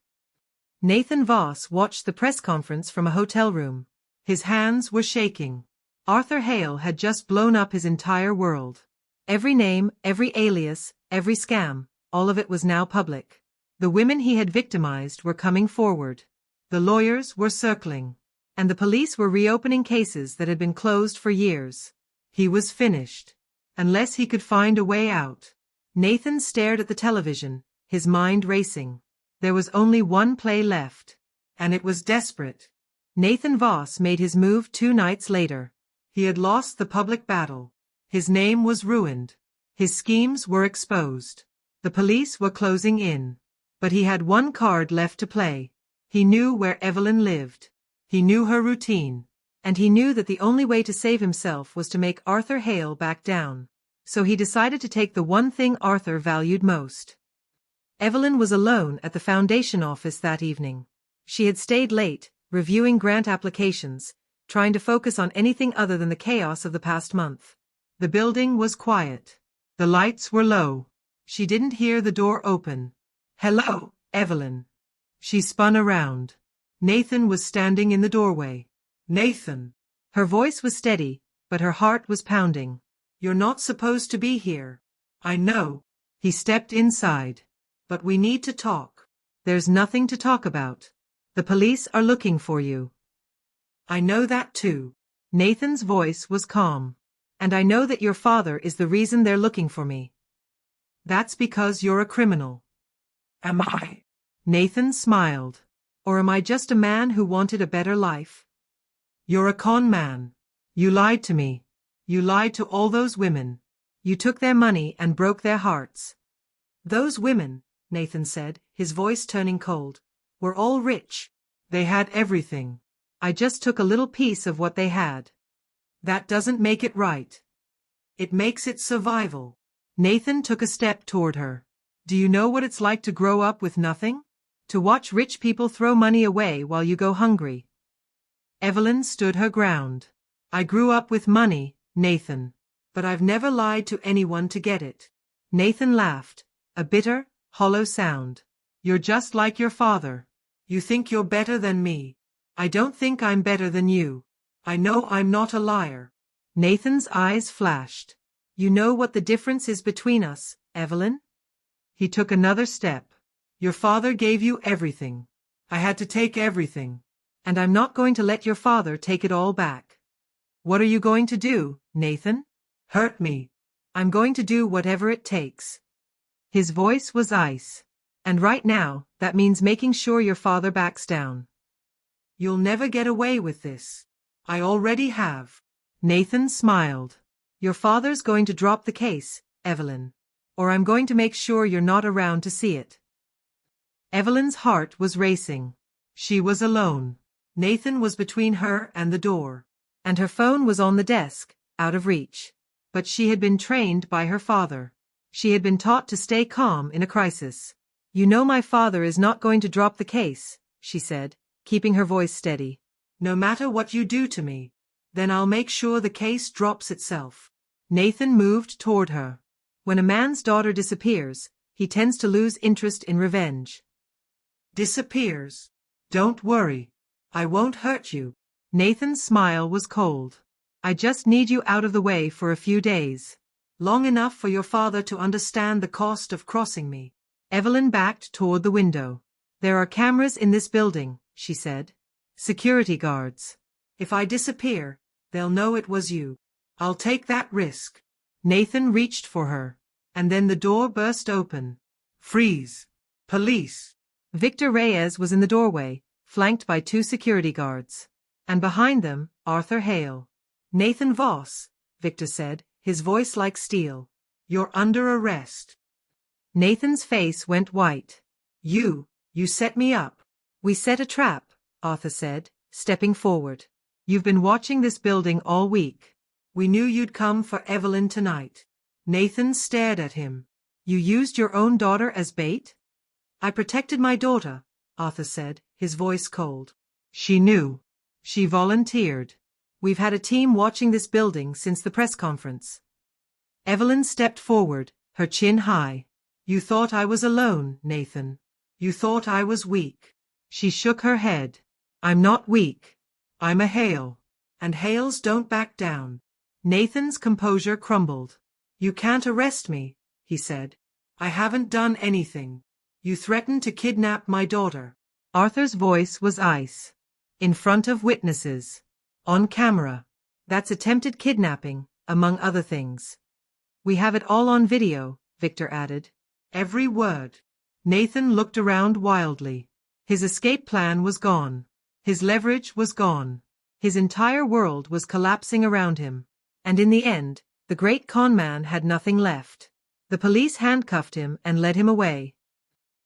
Nathan Voss watched the press conference from a hotel room. His hands were shaking. Arthur Hale had just blown up his entire world. Every name, every alias, every scam, all of it was now public. The women he had victimized were coming forward. The lawyers were circling. And the police were reopening cases that had been closed for years. He was finished. Unless he could find a way out. Nathan stared at the television, his mind racing. There was only one play left. And it was desperate. Nathan Voss made his move 2 nights later. He had lost the public battle. His name was ruined. His schemes were exposed. The police were closing in. But he had one card left to play. He knew where Evelyn lived. He knew her routine. And he knew that the only way to save himself was to make Arthur Hale back down. So he decided to take the one thing Arthur valued most. Evelyn was alone at the foundation office that evening. She had stayed late, reviewing grant applications, trying to focus on anything other than the chaos of the past month. The building was quiet. The lights were low. She didn't hear the door open. "Hello, Evelyn." She spun around. Nathan was standing in the doorway. "Nathan." Her voice was steady, but her heart was pounding. "You're not supposed to be here." "I know." He stepped inside. "But we need to talk." "There's nothing to talk about. The police are looking for you." "I know that too." Nathan's voice was calm. "And I know that your father is the reason they're looking for me." "That's because you're a criminal." "Am I?" Nathan smiled. "Or am I just a man who wanted a better life?" "You're a con man. You lied to me. You lied to all those women. You took their money and broke their hearts." "Those women," Nathan said, his voice turning cold, "were all rich. They had everything. I just took a little piece of what they had." "That doesn't make it right. It makes it survival." Nathan took a step toward her. "Do you know what it's like to grow up with nothing? To watch rich people throw money away while you go hungry?" Evelyn stood her ground. "I grew up with money, Nathan. But I've never lied to anyone to get it." Nathan laughed, a bitter, hollow sound. "You're just like your father. You think you're better than me. I don't think I'm better than you. I know I'm not a liar." Nathan's eyes flashed. "You know what the difference is between us, Evelyn?" He took another step. "Your father gave you everything. I had to take everything. And I'm not going to let your father take it all back." "What are you going to do, Nathan?" "Hurt me. I'm going to do whatever it takes." His voice was ice. "And right now, that means making sure your father backs down." "You'll never get away with this. I already have." Nathan smiled. "Your father's going to drop the case, Evelyn. Or I'm going to make sure you're not around to see it." Evelyn's heart was racing. She was alone. Nathan was between her and the door. And her phone was on the desk, out of reach. But she had been trained by her father. She had been taught to stay calm in a crisis. "You know my father is not going to drop the case," she said, keeping her voice steady. "No matter what you do to me. Then I'll make sure the case drops itself." Nathan moved toward her. When a man's daughter disappears, he tends to lose interest in revenge. "Disappears? Don't worry. I won't hurt you." Nathan's smile was cold. "I just need you out of the way for a few days." "Long enough for your father to understand the cost of crossing me." Evelyn backed toward the window. "There are cameras in this building," she said. "Security guards. If I disappear, they'll know it was you. I'll take that risk." Nathan reached for her. And then the door burst open. "Freeze! Police!" Victor Reyes was in the doorway, flanked by 2 security guards. And behind them, Arthur Hale. "Nathan Voss," Victor said, his voice like steel. "You're under arrest." Nathan's face went white. You set me up." "We set a trap," Arthur said, stepping forward. "You've been watching this building all week." "We knew you'd come for Evelyn tonight." Nathan stared at him. "You used your own daughter as bait?" "I protected my daughter," Arthur said, his voice cold. "She knew. She volunteered." "We've had a team watching this building since the press conference." Evelyn stepped forward, her chin high. "You thought I was alone, Nathan. You thought I was weak." She shook her head. "I'm not weak. I'm a Hale. And Hales don't back down." Nathan's composure crumbled. "You can't arrest me," he said. "I haven't done anything. You threatened to kidnap my daughter." Arthur's voice was ice. "In front of witnesses. On camera. That's attempted kidnapping, among other things." "We have it all on video," Victor added. "Every word." Nathan looked around wildly. His escape plan was gone. His leverage was gone. His entire world was collapsing around him. And in the end, the great con man had nothing left. The police handcuffed him and led him away.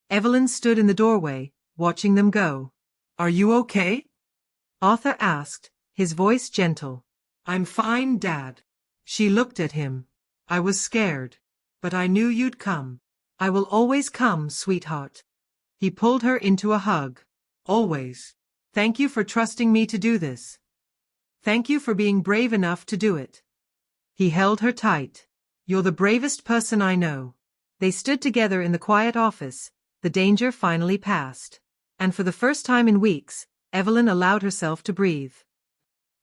Evelyn stood in the doorway, watching them go. "Are you okay?" Arthur asked, his voice gentle. "I'm fine, Dad." She looked at him. "I was scared. But I knew you'd come." "I will always come, sweetheart." He pulled her into a hug. "Always. Thank you for trusting me to do this. Thank you for being brave enough to do it." He held her tight. "You're the bravest person I know." They stood together in the quiet office. The danger finally passed. And for the first time in weeks, Evelyn allowed herself to breathe.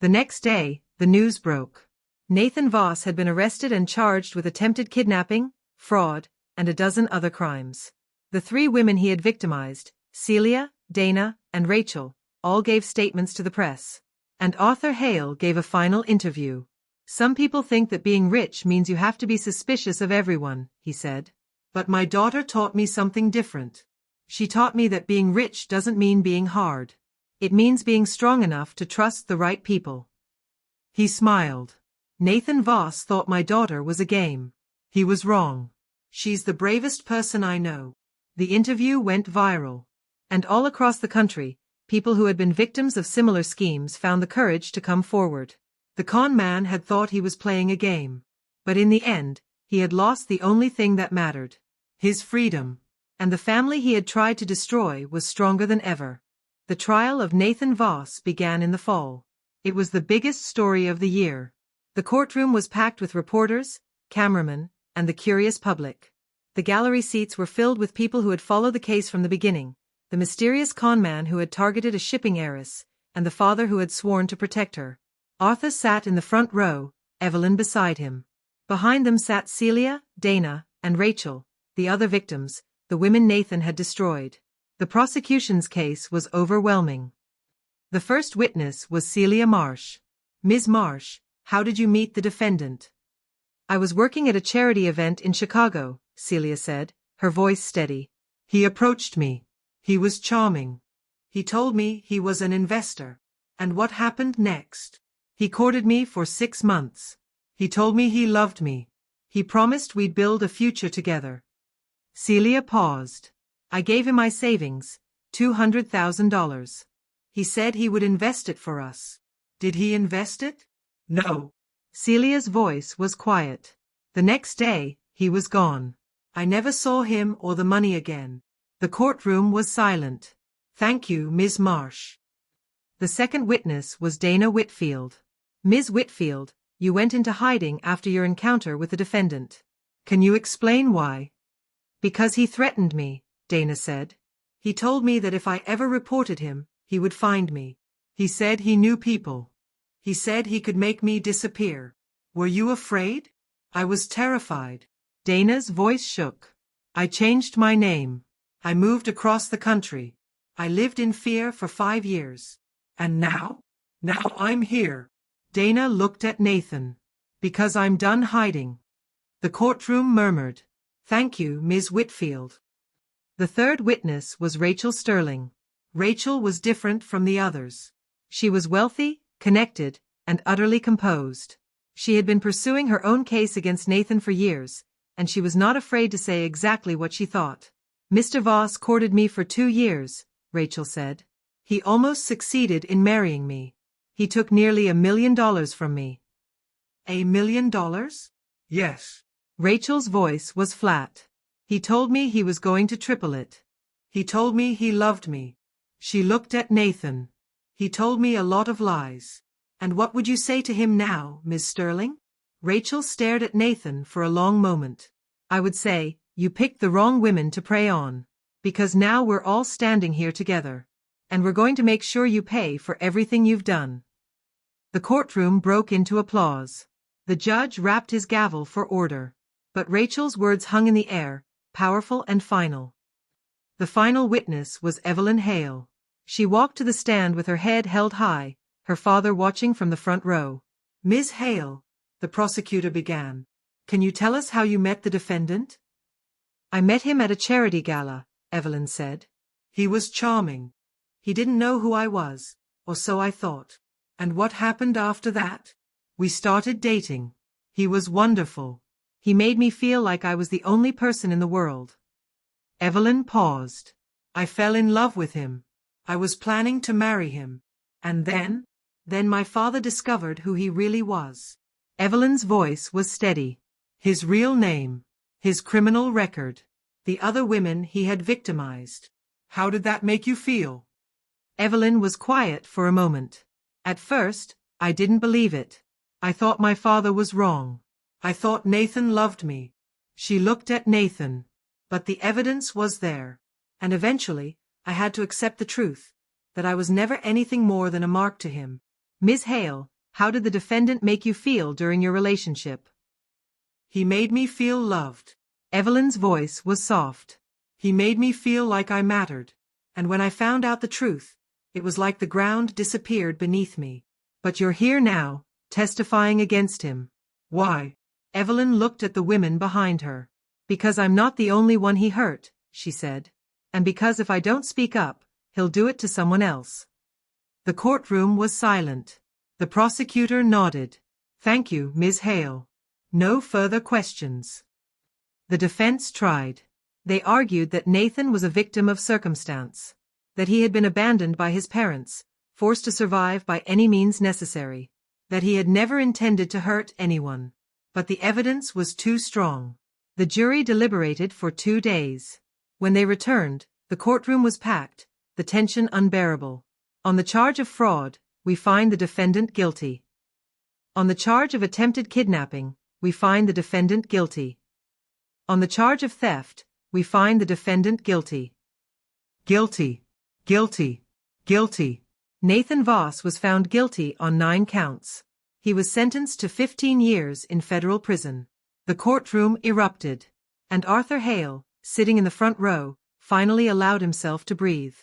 The next day, the news broke. Nathan Voss had been arrested and charged with attempted kidnapping, fraud, and a dozen other crimes. The 3 women he had victimized, Celia, Dana, and Rachel, all gave statements to the press. And Arthur Hale gave a final interview. "Some people think that being rich means you have to be suspicious of everyone," he said. "But my daughter taught me something different. She taught me that being rich doesn't mean being hard. It means being strong enough to trust the right people." He smiled. "Nathan Voss thought my daughter was a game." He was wrong. She's the bravest person I know. The interview went viral. And all across the country, people who had been victims of similar schemes found the courage to come forward. The con man had thought he was playing a game. But in the end, he had lost the only thing that mattered. His freedom. And the family he had tried to destroy was stronger than ever. The trial of Nathan Voss began in the fall. It was the biggest story of the year. The courtroom was packed with reporters, cameramen, and the curious public. The gallery seats were filled with people who had followed the case from the beginning, the mysterious con man who had targeted a shipping heiress, and the father who had sworn to protect her. Arthur sat in the front row, Evelyn beside him. Behind them sat Celia, Dana, and Rachel, the other victims, the women Nathan had destroyed. The prosecution's case was overwhelming. The first witness was Celia Marsh. "Ms. Marsh, how did you meet the defendant?" "I was working at a charity event in Chicago," Celia said, her voice steady. "He approached me. He was charming. He told me he was an investor. And what happened next? He courted me for 6 months. He told me he loved me. He promised we'd build a future together." Celia paused. "I gave him my savings, $200,000. He said he would invest it for us. Did he invest it?" "No." Celia's voice was quiet. "The next day, he was gone. I never saw him or the money again." The courtroom was silent. "Thank you, Ms. Marsh." The second witness was Dana Whitfield. "Ms. Whitfield, you went into hiding after your encounter with the defendant. Can you explain why?" "Because he threatened me," Dana said. "He told me that if I ever reported him, he would find me. He said he knew people. He said he could make me disappear. Were you afraid?" "I was terrified." Dana's voice shook. "I changed my name. I moved across the country. I lived in fear for 5 years. And now I'm here." Dana looked at Nathan. "Because I'm done hiding." The courtroom murmured. "Thank you, Ms. Whitfield." The third witness was Rachel Sterling. Rachel was different from the others. She was wealthy, connected, and utterly composed. She had been pursuing her own case against Nathan for years, and she was not afraid to say exactly what she thought. "Mr. Voss courted me for 2 years, Rachel said. He almost succeeded in marrying me. He took nearly $1 million from me." $1 million? Yes. Rachel's voice was flat. "He told me he was going to triple it." "He told me he loved me." She looked at Nathan. "He told me a lot of lies. And what would you say to him now, Ms. Sterling?" Rachel stared at Nathan for a long moment. "I would say, you picked the wrong women to prey on. Because now we're all standing here together. And we're going to make sure you pay for everything you've done." The courtroom broke into applause. The judge rapped his gavel for order. But Rachel's words hung in the air, powerful and final. The final witness was Evelyn Hale. She walked to the stand with her head held high, her father watching from the front row. "Ms. Hale," the prosecutor began, "can you tell us how you met the defendant?" "I met him at a charity gala," Evelyn said. "He was charming. He didn't know who I was, or so I thought. And what happened after that? We started dating. He was wonderful. He made me feel like I was the only person in the world. Evelyn paused. I fell in love with him. I was planning to marry him. And then? Then my father discovered who he really was. Evelyn's voice was steady. His real name. His criminal record. The other women he had victimized. How did that make you feel? Evelyn was quiet for a moment. At first, I didn't believe it. I thought my father was wrong. I thought Nathan loved me. She looked at Nathan. But the evidence was there. And eventually, I had to accept the truth, that I was never anything more than a mark to him. Ms. Hale, how did the defendant make you feel during your relationship? He made me feel loved. Evelyn's voice was soft. He made me feel like I mattered. And when I found out the truth, it was like the ground disappeared beneath me. But you're here now, testifying against him. Why? Evelyn looked at the women behind her. Because I'm not the only one he hurt, she said. And because if I don't speak up, he'll do it to someone else. The courtroom was silent. The prosecutor nodded. Thank you, Ms. Hale. No further questions. The defense tried. They argued that Nathan was a victim of circumstance, that he had been abandoned by his parents, forced to survive by any means necessary, that he had never intended to hurt anyone. But the evidence was too strong. The jury deliberated for 2 days. When they returned, the courtroom was packed, the tension unbearable. On the charge of fraud, we find the defendant guilty. On the charge of attempted kidnapping, we find the defendant guilty. On the charge of theft, we find the defendant guilty. Guilty. Guilty. Guilty. Nathan Voss was found guilty on 9 counts. He was sentenced to 15 years in federal prison. The courtroom erupted, and Arthur Hale, sitting in the front row, finally allowed himself to breathe.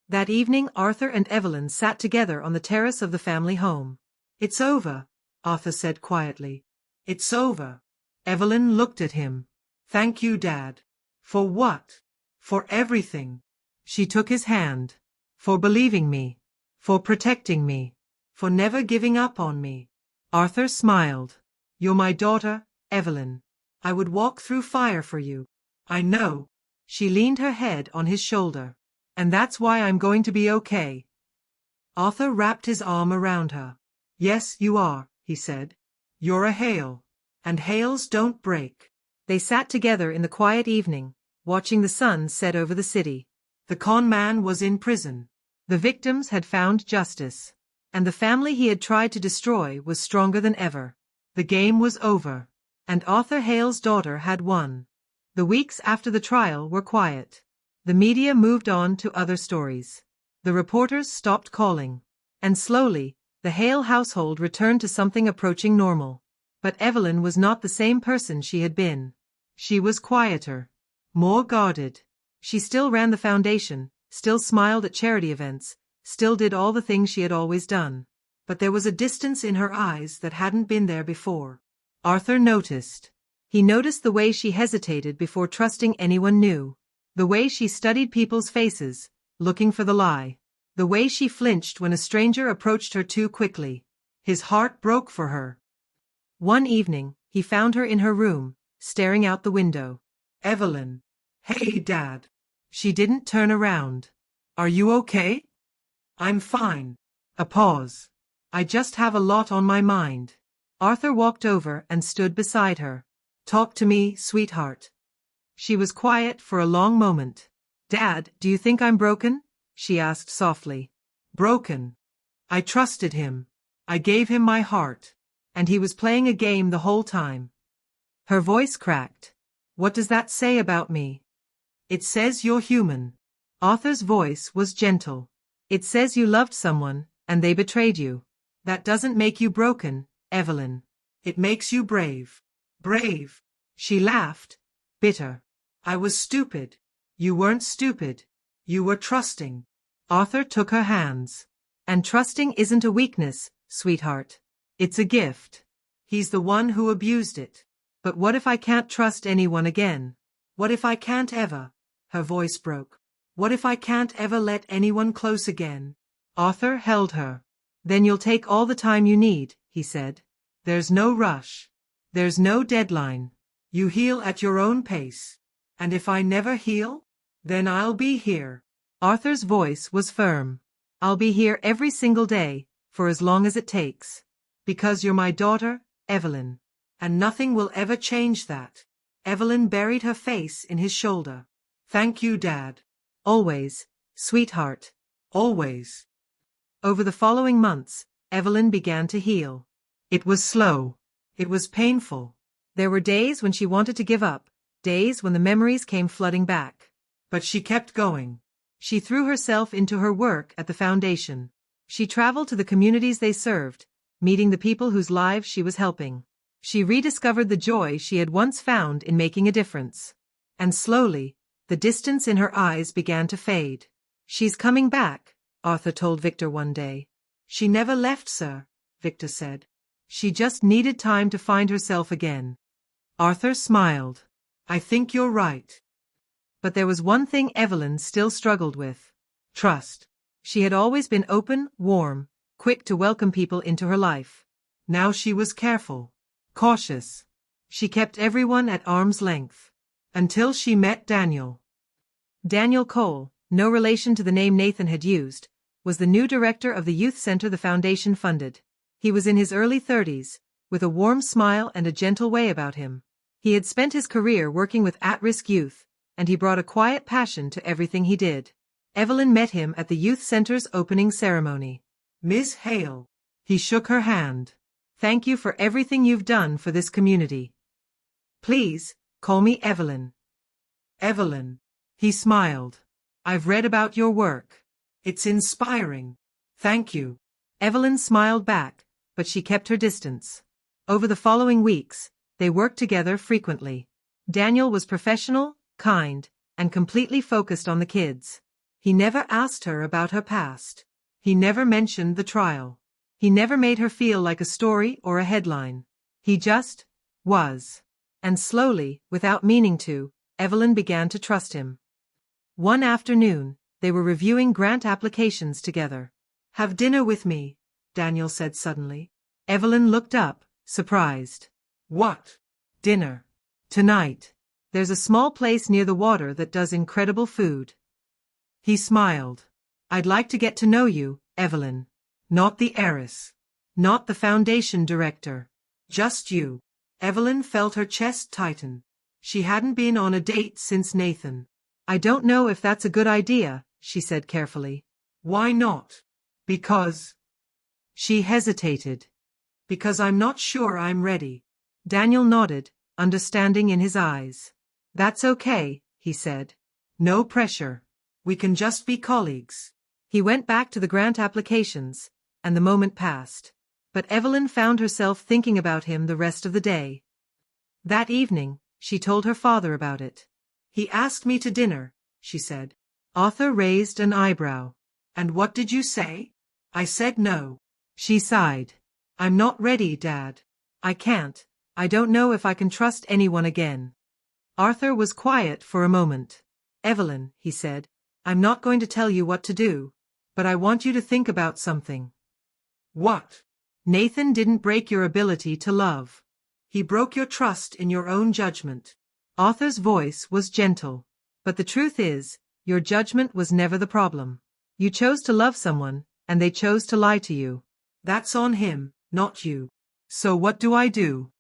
That evening Arthur and Evelyn sat together on the terrace of the family home. It's over, Arthur said quietly. It's over. Evelyn looked at him. Thank you, Dad. For what? For everything. She took his hand. For believing me. For protecting me. For never giving up on me. Arthur smiled. You're my daughter, Evelyn. I would walk through fire for you. I know. She leaned her head on his shoulder. And that's why I'm going to be okay. Arthur wrapped his arm around her. Yes, you are, he said. You're a Hale. And Hales don't break. They sat together in the quiet evening, watching the sun set over the city. The con man was in prison. The victims had found justice. And the family he had tried to destroy was stronger than ever. The game was over. And Arthur Hale's daughter had won. The weeks after the trial were quiet. The media moved on to other stories. The reporters stopped calling. And slowly, the Hale household returned to something approaching normal. But Evelyn was not the same person she had been. She was quieter. More guarded. She still ran the foundation, still smiled at charity events, still did all the things she had always done. But there was a distance in her eyes that hadn't been there before. Arthur noticed. He noticed the way she hesitated before trusting anyone new. The way she studied people's faces, looking for the lie. The way she flinched when a stranger approached her too quickly. His heart broke for her. One evening, he found her in her room, staring out the window. Evelyn. Hey, Dad. She didn't turn around. Are you okay? I'm fine. A pause. I just have a lot on my mind. Arthur walked over and stood beside her. Talk to me, sweetheart. She was quiet for a long moment. Dad, do you think I'm broken? She asked softly. Broken. I trusted him. I gave him my heart. And he was playing a game the whole time. Her voice cracked. What does that say about me? It says you're human. Arthur's voice was gentle. It says you loved someone, and they betrayed you. That doesn't make you broken, Evelyn. It makes you brave. Brave. She laughed. Bitter. I was stupid. You weren't stupid. You were trusting. Arthur took her hands. And trusting isn't a weakness, sweetheart. It's a gift. He's the one who abused it. But what if I can't trust anyone again? What if I can't ever? Her voice broke. What if I can't ever let anyone close again? Arthur held her. Then you'll take all the time you need, he said. There's no rush. There's no deadline. You heal at your own pace. And if I never heal, then I'll be here. Arthur's voice was firm. I'll be here every single day, for as long as it takes. Because you're my daughter, Evelyn. And nothing will ever change that. Evelyn buried her face in his shoulder. Thank you, Dad. Always, sweetheart. Always. Over the following months, Evelyn began to heal. It was slow. It was painful. There were days when she wanted to give up, days when the memories came flooding back. But she kept going. She threw herself into her work at the foundation. She traveled to the communities they served, meeting the people whose lives she was helping. She rediscovered the joy she had once found in making a difference. And slowly, the distance in her eyes began to fade. She's coming back, Arthur told Victor one day. She never left, sir, Victor said. She just needed time to find herself again. Arthur smiled. I think you're right. But there was one thing Evelyn still struggled with. Trust. She had always been open, warm, quick to welcome people into her life. Now she was careful, cautious. She kept everyone at arm's length. Until she met Daniel. Daniel Cole, no relation to the name Nathan had used, was the new director of the youth center the foundation funded. He was in his early 30s, with a warm smile and a gentle way about him. He had spent his career working with at-risk youth, and he brought a quiet passion to everything he did. Evelyn met him at the youth center's opening ceremony. Miss Hale. He shook her hand. Thank you for everything you've done for this community. Please, call me Evelyn. Evelyn. He smiled. I've read about your work. It's inspiring. Thank you. Evelyn smiled back, but she kept her distance. Over the following weeks, they worked together frequently. Daniel was professional, kind, and completely focused on the kids. He never asked her about her past. He never mentioned the trial. He never made her feel like a story or a headline. He just was. And slowly, without meaning to, Evelyn began to trust him. One afternoon, they were reviewing grant applications together. Have dinner with me, Daniel said suddenly. Evelyn looked up, surprised. What? Dinner. Tonight. There's a small place near the water that does incredible food. He smiled. I'd like to get to know you, Evelyn. Not the heiress. Not the foundation director. Just you. Evelyn felt her chest tighten. She hadn't been on a date since Nathan. I don't know if that's a good idea, she said carefully. Why not? Because. She hesitated. Because I'm not sure I'm ready. Daniel nodded, understanding in his eyes. That's okay, he said. No pressure. We can just be colleagues. He went back to the grant applications, and the moment passed. But Evelyn found herself thinking about him the rest of the day. That evening, she told her father about it. He asked me to dinner, she said. Arthur raised an eyebrow. And what did you say? I said no. She sighed. I'm not ready, Dad. I can't. I don't know if I can trust anyone again. Arthur was quiet for a moment. Evelyn, he said, I'm not going to tell you what to do, but I want you to think about something. What? Nathan didn't break your ability to love. He broke your trust in your own judgment. Arthur's voice was gentle. But the truth is, your judgment was never the problem. You chose to love someone, and they chose to lie to you. That's on him, not you. So what do I do?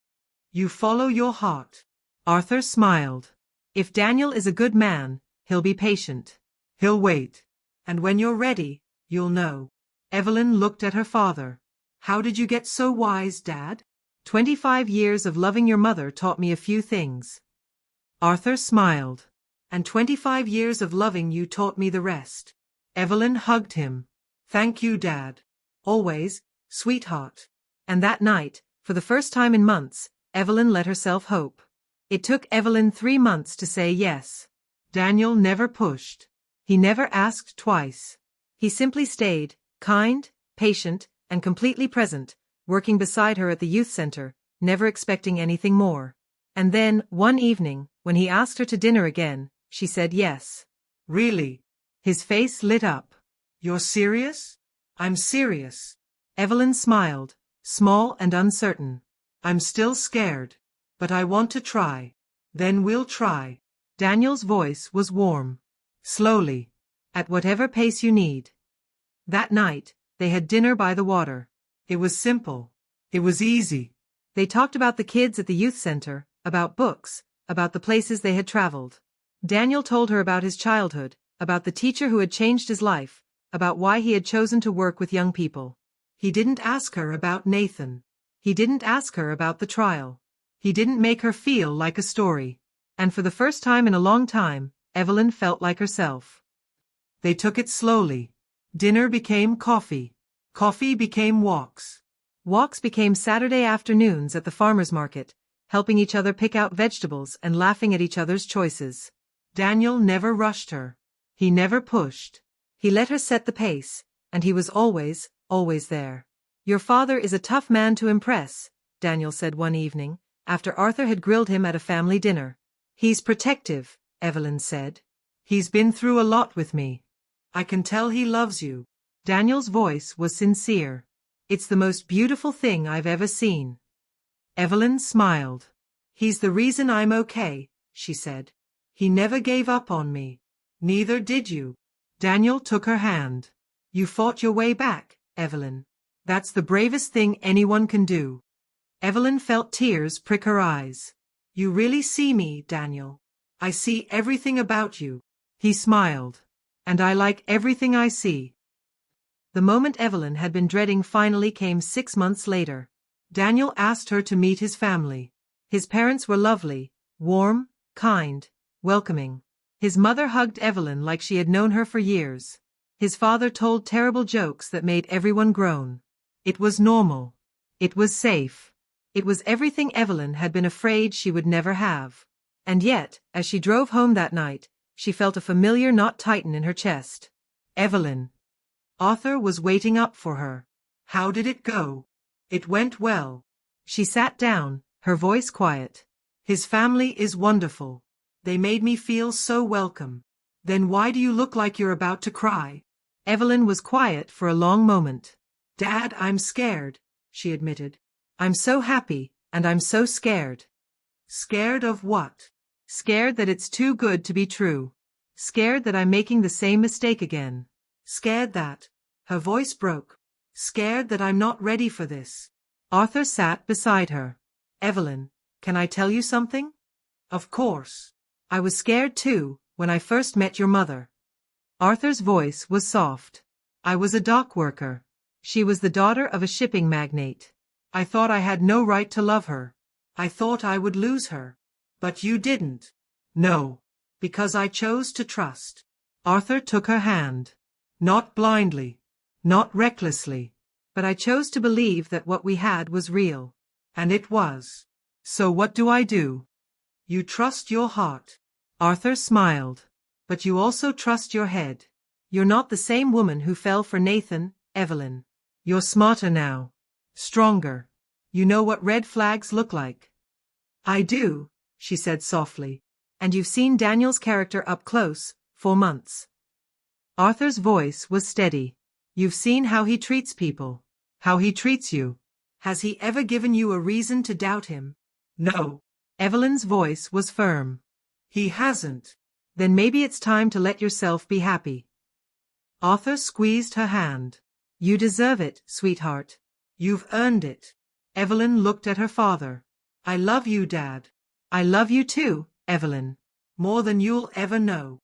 You follow your heart. Arthur smiled. If Daniel is a good man, he'll be patient. He'll wait. And when you're ready, you'll know. Evelyn looked at her father. How did you get so wise, Dad? 25 years of loving your mother taught me a few things. Arthur smiled. And 25 years of loving you taught me the rest. Evelyn hugged him. Thank you, Dad. Always, sweetheart. And that night, for the first time in months, Evelyn let herself hope. It took Evelyn 3 months to say yes. Daniel never pushed. He never asked twice. He simply stayed, kind, patient, and completely present, working beside her at the youth center, never expecting anything more. And then, one evening, when he asked her to dinner again, she said yes. Really? His face lit up. You're serious? I'm serious. Evelyn smiled, small and uncertain. I'm still scared. But I want to try. Then we'll try. Daniel's voice was warm. Slowly. At whatever pace you need. That night, they had dinner by the water. It was simple. It was easy. They talked about the kids at the youth center, about books, about the places they had traveled. Daniel told her about his childhood, about the teacher who had changed his life, about why he had chosen to work with young people. He didn't ask her about Nathan. He didn't ask her about the trial. He didn't make her feel like a story. And for the first time in a long time, Evelyn felt like herself. They took it slowly. Dinner became coffee. Coffee became walks. Walks became Saturday afternoons at the farmer's market, helping each other pick out vegetables and laughing at each other's choices. Daniel never rushed her. He never pushed. He let her set the pace, and he was always there. Your father is a tough man to impress, Daniel said one evening, after Arthur had grilled him at a family dinner. He's protective, Evelyn said. He's been through a lot with me. I can tell he loves you. Daniel's voice was sincere. It's the most beautiful thing I've ever seen. Evelyn smiled. He's the reason I'm okay, she said. He never gave up on me. Neither did you. Daniel took her hand. You fought your way back, Evelyn. That's the bravest thing anyone can do. Evelyn felt tears prick her eyes. You really see me, Daniel. I see everything about you. He smiled. And I like everything I see. The moment Evelyn had been dreading finally came 6 months later. Daniel asked her to meet his family. His parents were lovely, warm, kind, welcoming. His mother hugged Evelyn like she had known her for years. His father told terrible jokes that made everyone groan. It was normal. It was safe. It was everything Evelyn had been afraid she would never have. And yet, as she drove home that night, she felt a familiar knot tighten in her chest. Evelyn. Arthur was waiting up for her. How did it go? It went well. She sat down, her voice quiet. His family is wonderful. They made me feel so welcome. Then why do you look like you're about to cry? Evelyn was quiet for a long moment. Dad, I'm scared, she admitted. I'm so happy, and I'm so scared. Scared of what? Scared that it's too good to be true. Scared that I'm making the same mistake again. Scared that. Her voice broke. Scared that I'm not ready for this. Arthur sat beside her. Evelyn, can I tell you something? Of course. I was scared too, when I first met your mother. Arthur's voice was soft. I was a dock worker. She was the daughter of a shipping magnate. I thought I had no right to love her. I thought I would lose her. But you didn't. No. Because I chose to trust. Arthur took her hand. Not blindly. Not recklessly. But I chose to believe that what we had was real. And it was. So what do I do? You trust your heart. Arthur smiled. But you also trust your head. You're not the same woman who fell for Nathan, Evelyn. You're smarter now. Stronger. You know what red flags look like. I do, she said softly. And you've seen Daniel's character up close, for months. Arthur's voice was steady. You've seen how he treats people. How he treats you. Has he ever given you a reason to doubt him? No. Evelyn's voice was firm. He hasn't. Then maybe it's time to let yourself be happy. Arthur squeezed her hand. You deserve it, sweetheart. You've earned it. Evelyn looked at her father. I love you, Dad. I love you too, Evelyn. More than you'll ever know.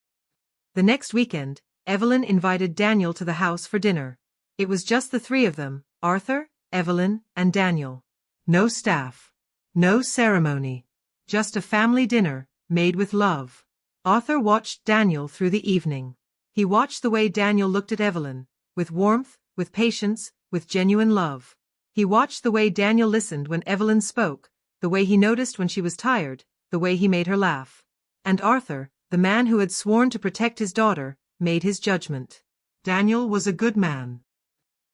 The next weekend, Evelyn invited Daniel to the house for dinner. It was just the three of them, Arthur, Evelyn, and Daniel. No staff. No ceremony. Just a family dinner, made with love. Arthur watched Daniel through the evening. He watched the way Daniel looked at Evelyn, with warmth, with patience, with genuine love. He watched the way Daniel listened when Evelyn spoke, the way he noticed when she was tired, the way he made her laugh. And Arthur, the man who had sworn to protect his daughter, made his judgment. Daniel was a good man.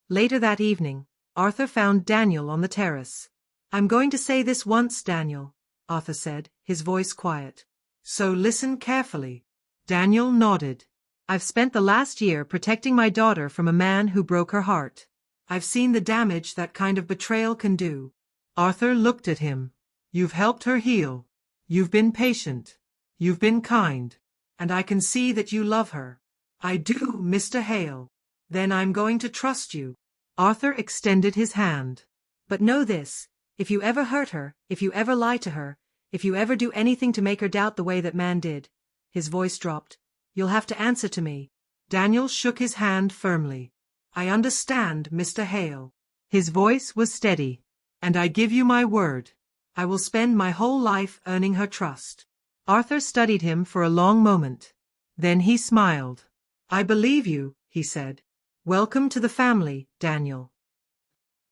Later that evening, Arthur found Daniel on the terrace. I'm going to say this once, Daniel, Arthur said, his voice quiet. So listen carefully. Daniel nodded. I've spent the last year protecting my daughter from a man who broke her heart. I've seen the damage that kind of betrayal can do. Arthur looked at him. You've helped her heal. You've been patient. You've been kind. And I can see that you love her. I do, Mr. Hale. Then I'm going to trust you. Arthur extended his hand. But know this, if you ever hurt her, if you ever lie to her, if you ever do anything to make her doubt the way that man did, his voice dropped, you'll have to answer to me. Daniel shook his hand firmly. I understand, Mr. Hale. His voice was steady. And I give you my word. I will spend my whole life earning her trust. Arthur studied him for a long moment. Then he smiled. I believe you, he said. Welcome to the family, Daniel.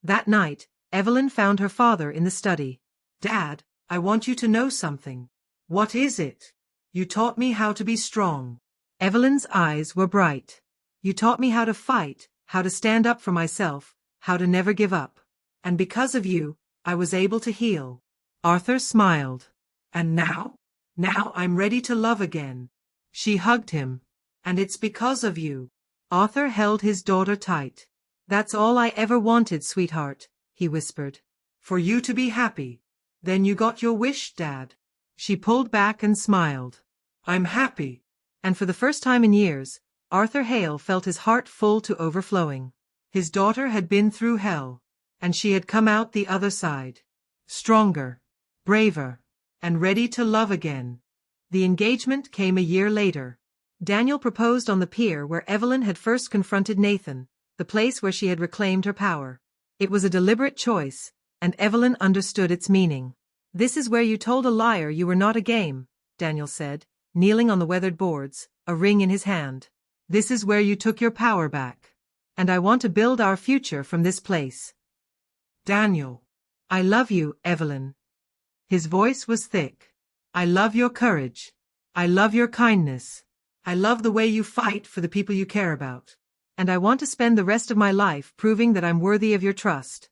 That night, Evelyn found her father in the study. Dad, I want you to know something. What is it? You taught me how to be strong. Evelyn's eyes were bright. You taught me how to fight, how to stand up for myself, how to never give up. And because of you, I was able to heal. Arthur smiled. And now? Now I'm ready to love again. She hugged him. And it's because of you. Arthur held his daughter tight. That's all I ever wanted, sweetheart, he whispered. For you to be happy. Then you got your wish, Dad. She pulled back and smiled. I'm happy. And for the first time in years, Arthur Hale felt his heart full to overflowing. His daughter had been through hell, and she had come out the other side. Stronger, braver, and ready to love again. The engagement came a year later. Daniel proposed on the pier where Evelyn had first confronted Nathan, the place where she had reclaimed her power. It was a deliberate choice, and Evelyn understood its meaning. This is where you told a liar you were not a game, Daniel said, kneeling on the weathered boards, a ring in his hand. This is where you took your power back. And I want to build our future from this place. Daniel. I love you, Evelyn. His voice was thick. I love your courage. I love your kindness. I love the way you fight for the people you care about. And I want to spend the rest of my life proving that I'm worthy of your trust.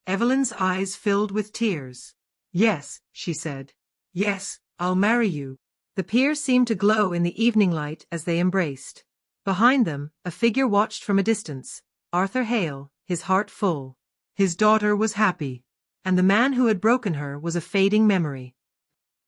Evelyn's eyes filled with tears. Yes, she said. Yes, I'll marry you. The pier seemed to glow in the evening light as they embraced. Behind them, a figure watched from a distance, Arthur Hale, his heart full. His daughter was happy. And the man who had broken her was a fading memory.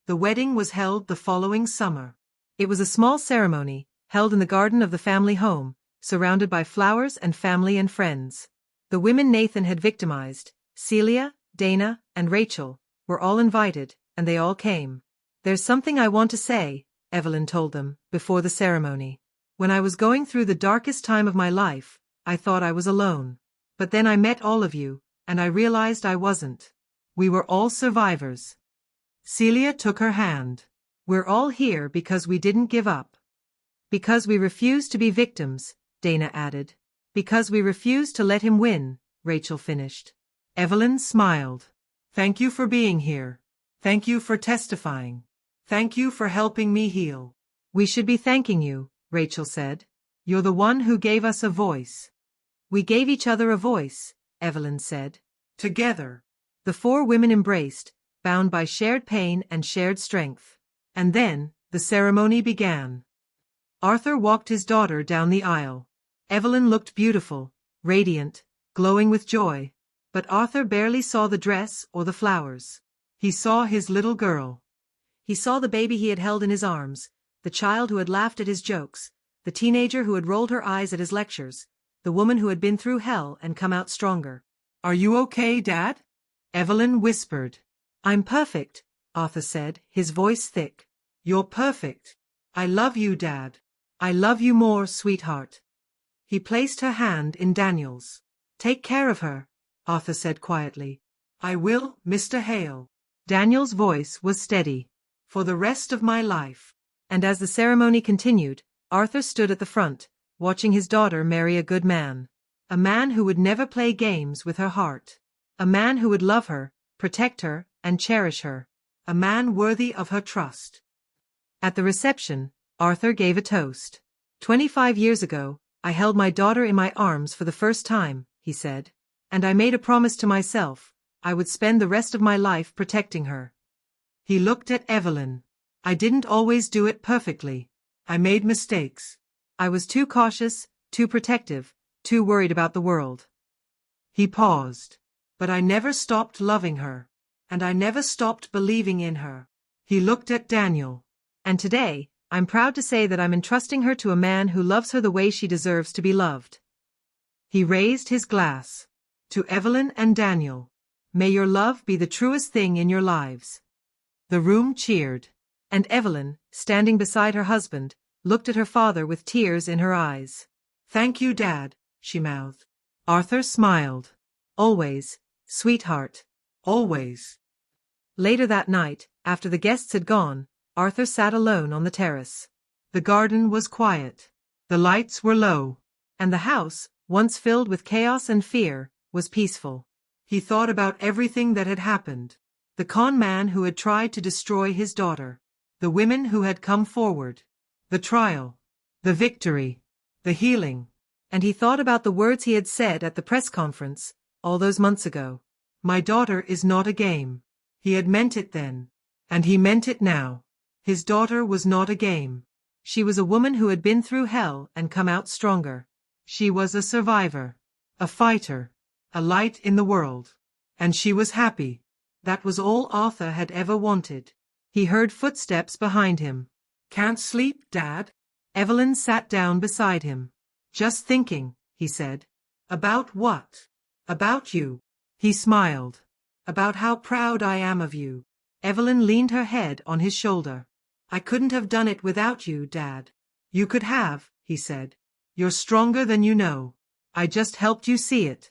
The wedding was held the following summer. It was a small ceremony, held in the garden of the family home, surrounded by flowers and family and friends. The women Nathan had victimized, Celia, Dana, and Rachel, were all invited, and they all came. There's something I want to say, Evelyn told them, before the ceremony. When I was going through the darkest time of my life, I thought I was alone. But then I met all of you, and I realized I wasn't. We were all survivors. Celia took her hand. We're all here because we didn't give up. Because we refused to be victims, Dana added. Because we refused to let him win, Rachel finished. Evelyn smiled. Thank you for being here. Thank you for testifying. Thank you for helping me heal. We should be thanking you, Rachel said. You're the one who gave us a voice. We gave each other a voice, Evelyn said. Together. The four women embraced, bound by shared pain and shared strength. And then, the ceremony began. Arthur walked his daughter down the aisle. Evelyn looked beautiful, radiant, glowing with joy. But Arthur barely saw the dress or the flowers. He saw his little girl. He saw the baby he had held in his arms, the child who had laughed at his jokes, the teenager who had rolled her eyes at his lectures, the woman who had been through hell and come out stronger. Are you okay, Dad? Evelyn whispered. I'm perfect, Arthur said, his voice thick. You're perfect. I love you, Dad. I love you more, sweetheart. He placed her hand in Daniel's. Take care of her, Arthur said quietly. I will, Mr. Hale. Daniel's voice was steady. For the rest of my life. And as the ceremony continued, Arthur stood at the front, watching his daughter marry a good man. A man who would never play games with her heart. A man who would love her, protect her, and cherish her. A man worthy of her trust. At the reception, Arthur gave a toast. 25 years ago, I held my daughter in my arms for the first time, he said. And I made a promise to myself, I would spend the rest of my life protecting her. He looked at Evelyn. I didn't always do it perfectly. I made mistakes. I was too cautious, too protective, too worried about the world. He paused. But I never stopped loving her. And I never stopped believing in her. He looked at Daniel. And today, I'm proud to say that I'm entrusting her to a man who loves her the way she deserves to be loved. He raised his glass. To Evelyn and Daniel. May your love be the truest thing in your lives. The room cheered. And Evelyn, standing beside her husband, looked at her father with tears in her eyes. Thank you, Dad, she mouthed. Arthur smiled. Always, sweetheart. Always. Later that night, after the guests had gone, Arthur sat alone on the terrace. The garden was quiet. The lights were low. And the house, once filled with chaos and fear, was peaceful. He thought about everything that had happened. The con man who had tried to destroy his daughter. The women who had come forward. The trial. The victory. The healing. And he thought about the words he had said at the press conference, all those months ago. My daughter is not a game. He had meant it then. And he meant it now. His daughter was not a game. She was a woman who had been through hell and come out stronger. She was a survivor. A fighter. A light in the world. And she was happy. That was all Arthur had ever wanted. He heard footsteps behind him. Can't sleep, Dad? Evelyn sat down beside him. Just thinking, he said. About what? About you. He smiled. About how proud I am of you. Evelyn leaned her head on his shoulder. I couldn't have done it without you, Dad. You could have, he said. You're stronger than you know. I just helped you see it.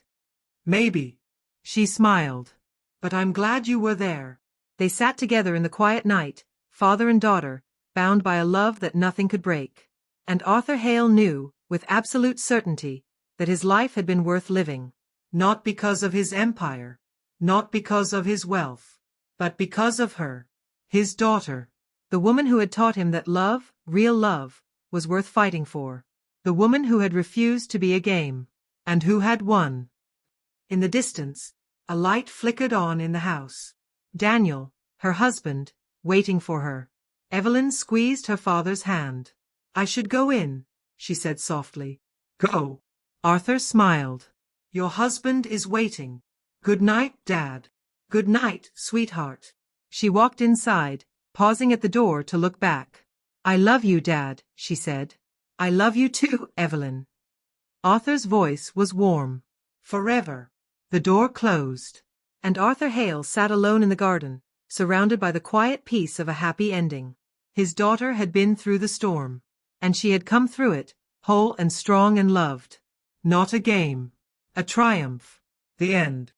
Maybe. She smiled. But I'm glad you were there. They sat together in the quiet night, father and daughter, bound by a love that nothing could break. And Arthur Hale knew, with absolute certainty, that his life had been worth living. Not because of his empire. Not because of his wealth. But because of her. His daughter. The woman who had taught him that love, real love, was worth fighting for. The woman who had refused to be a game. And who had won. In the distance, a light flickered on in the house. Daniel, her husband, waiting for her. Evelyn squeezed her father's hand. I should go in, she said softly. Go. Arthur smiled. Your husband is waiting. Good night, Dad. Good night, sweetheart. She walked inside, pausing at the door to look back. I love you, Dad, she said. I love you too, Evelyn. Arthur's voice was warm. Forever. The door closed. And Arthur Hale sat alone in the garden, surrounded by the quiet peace of a happy ending. His daughter had been through the storm. And she had come through it, whole and strong and loved. Not a game. A triumph. The end.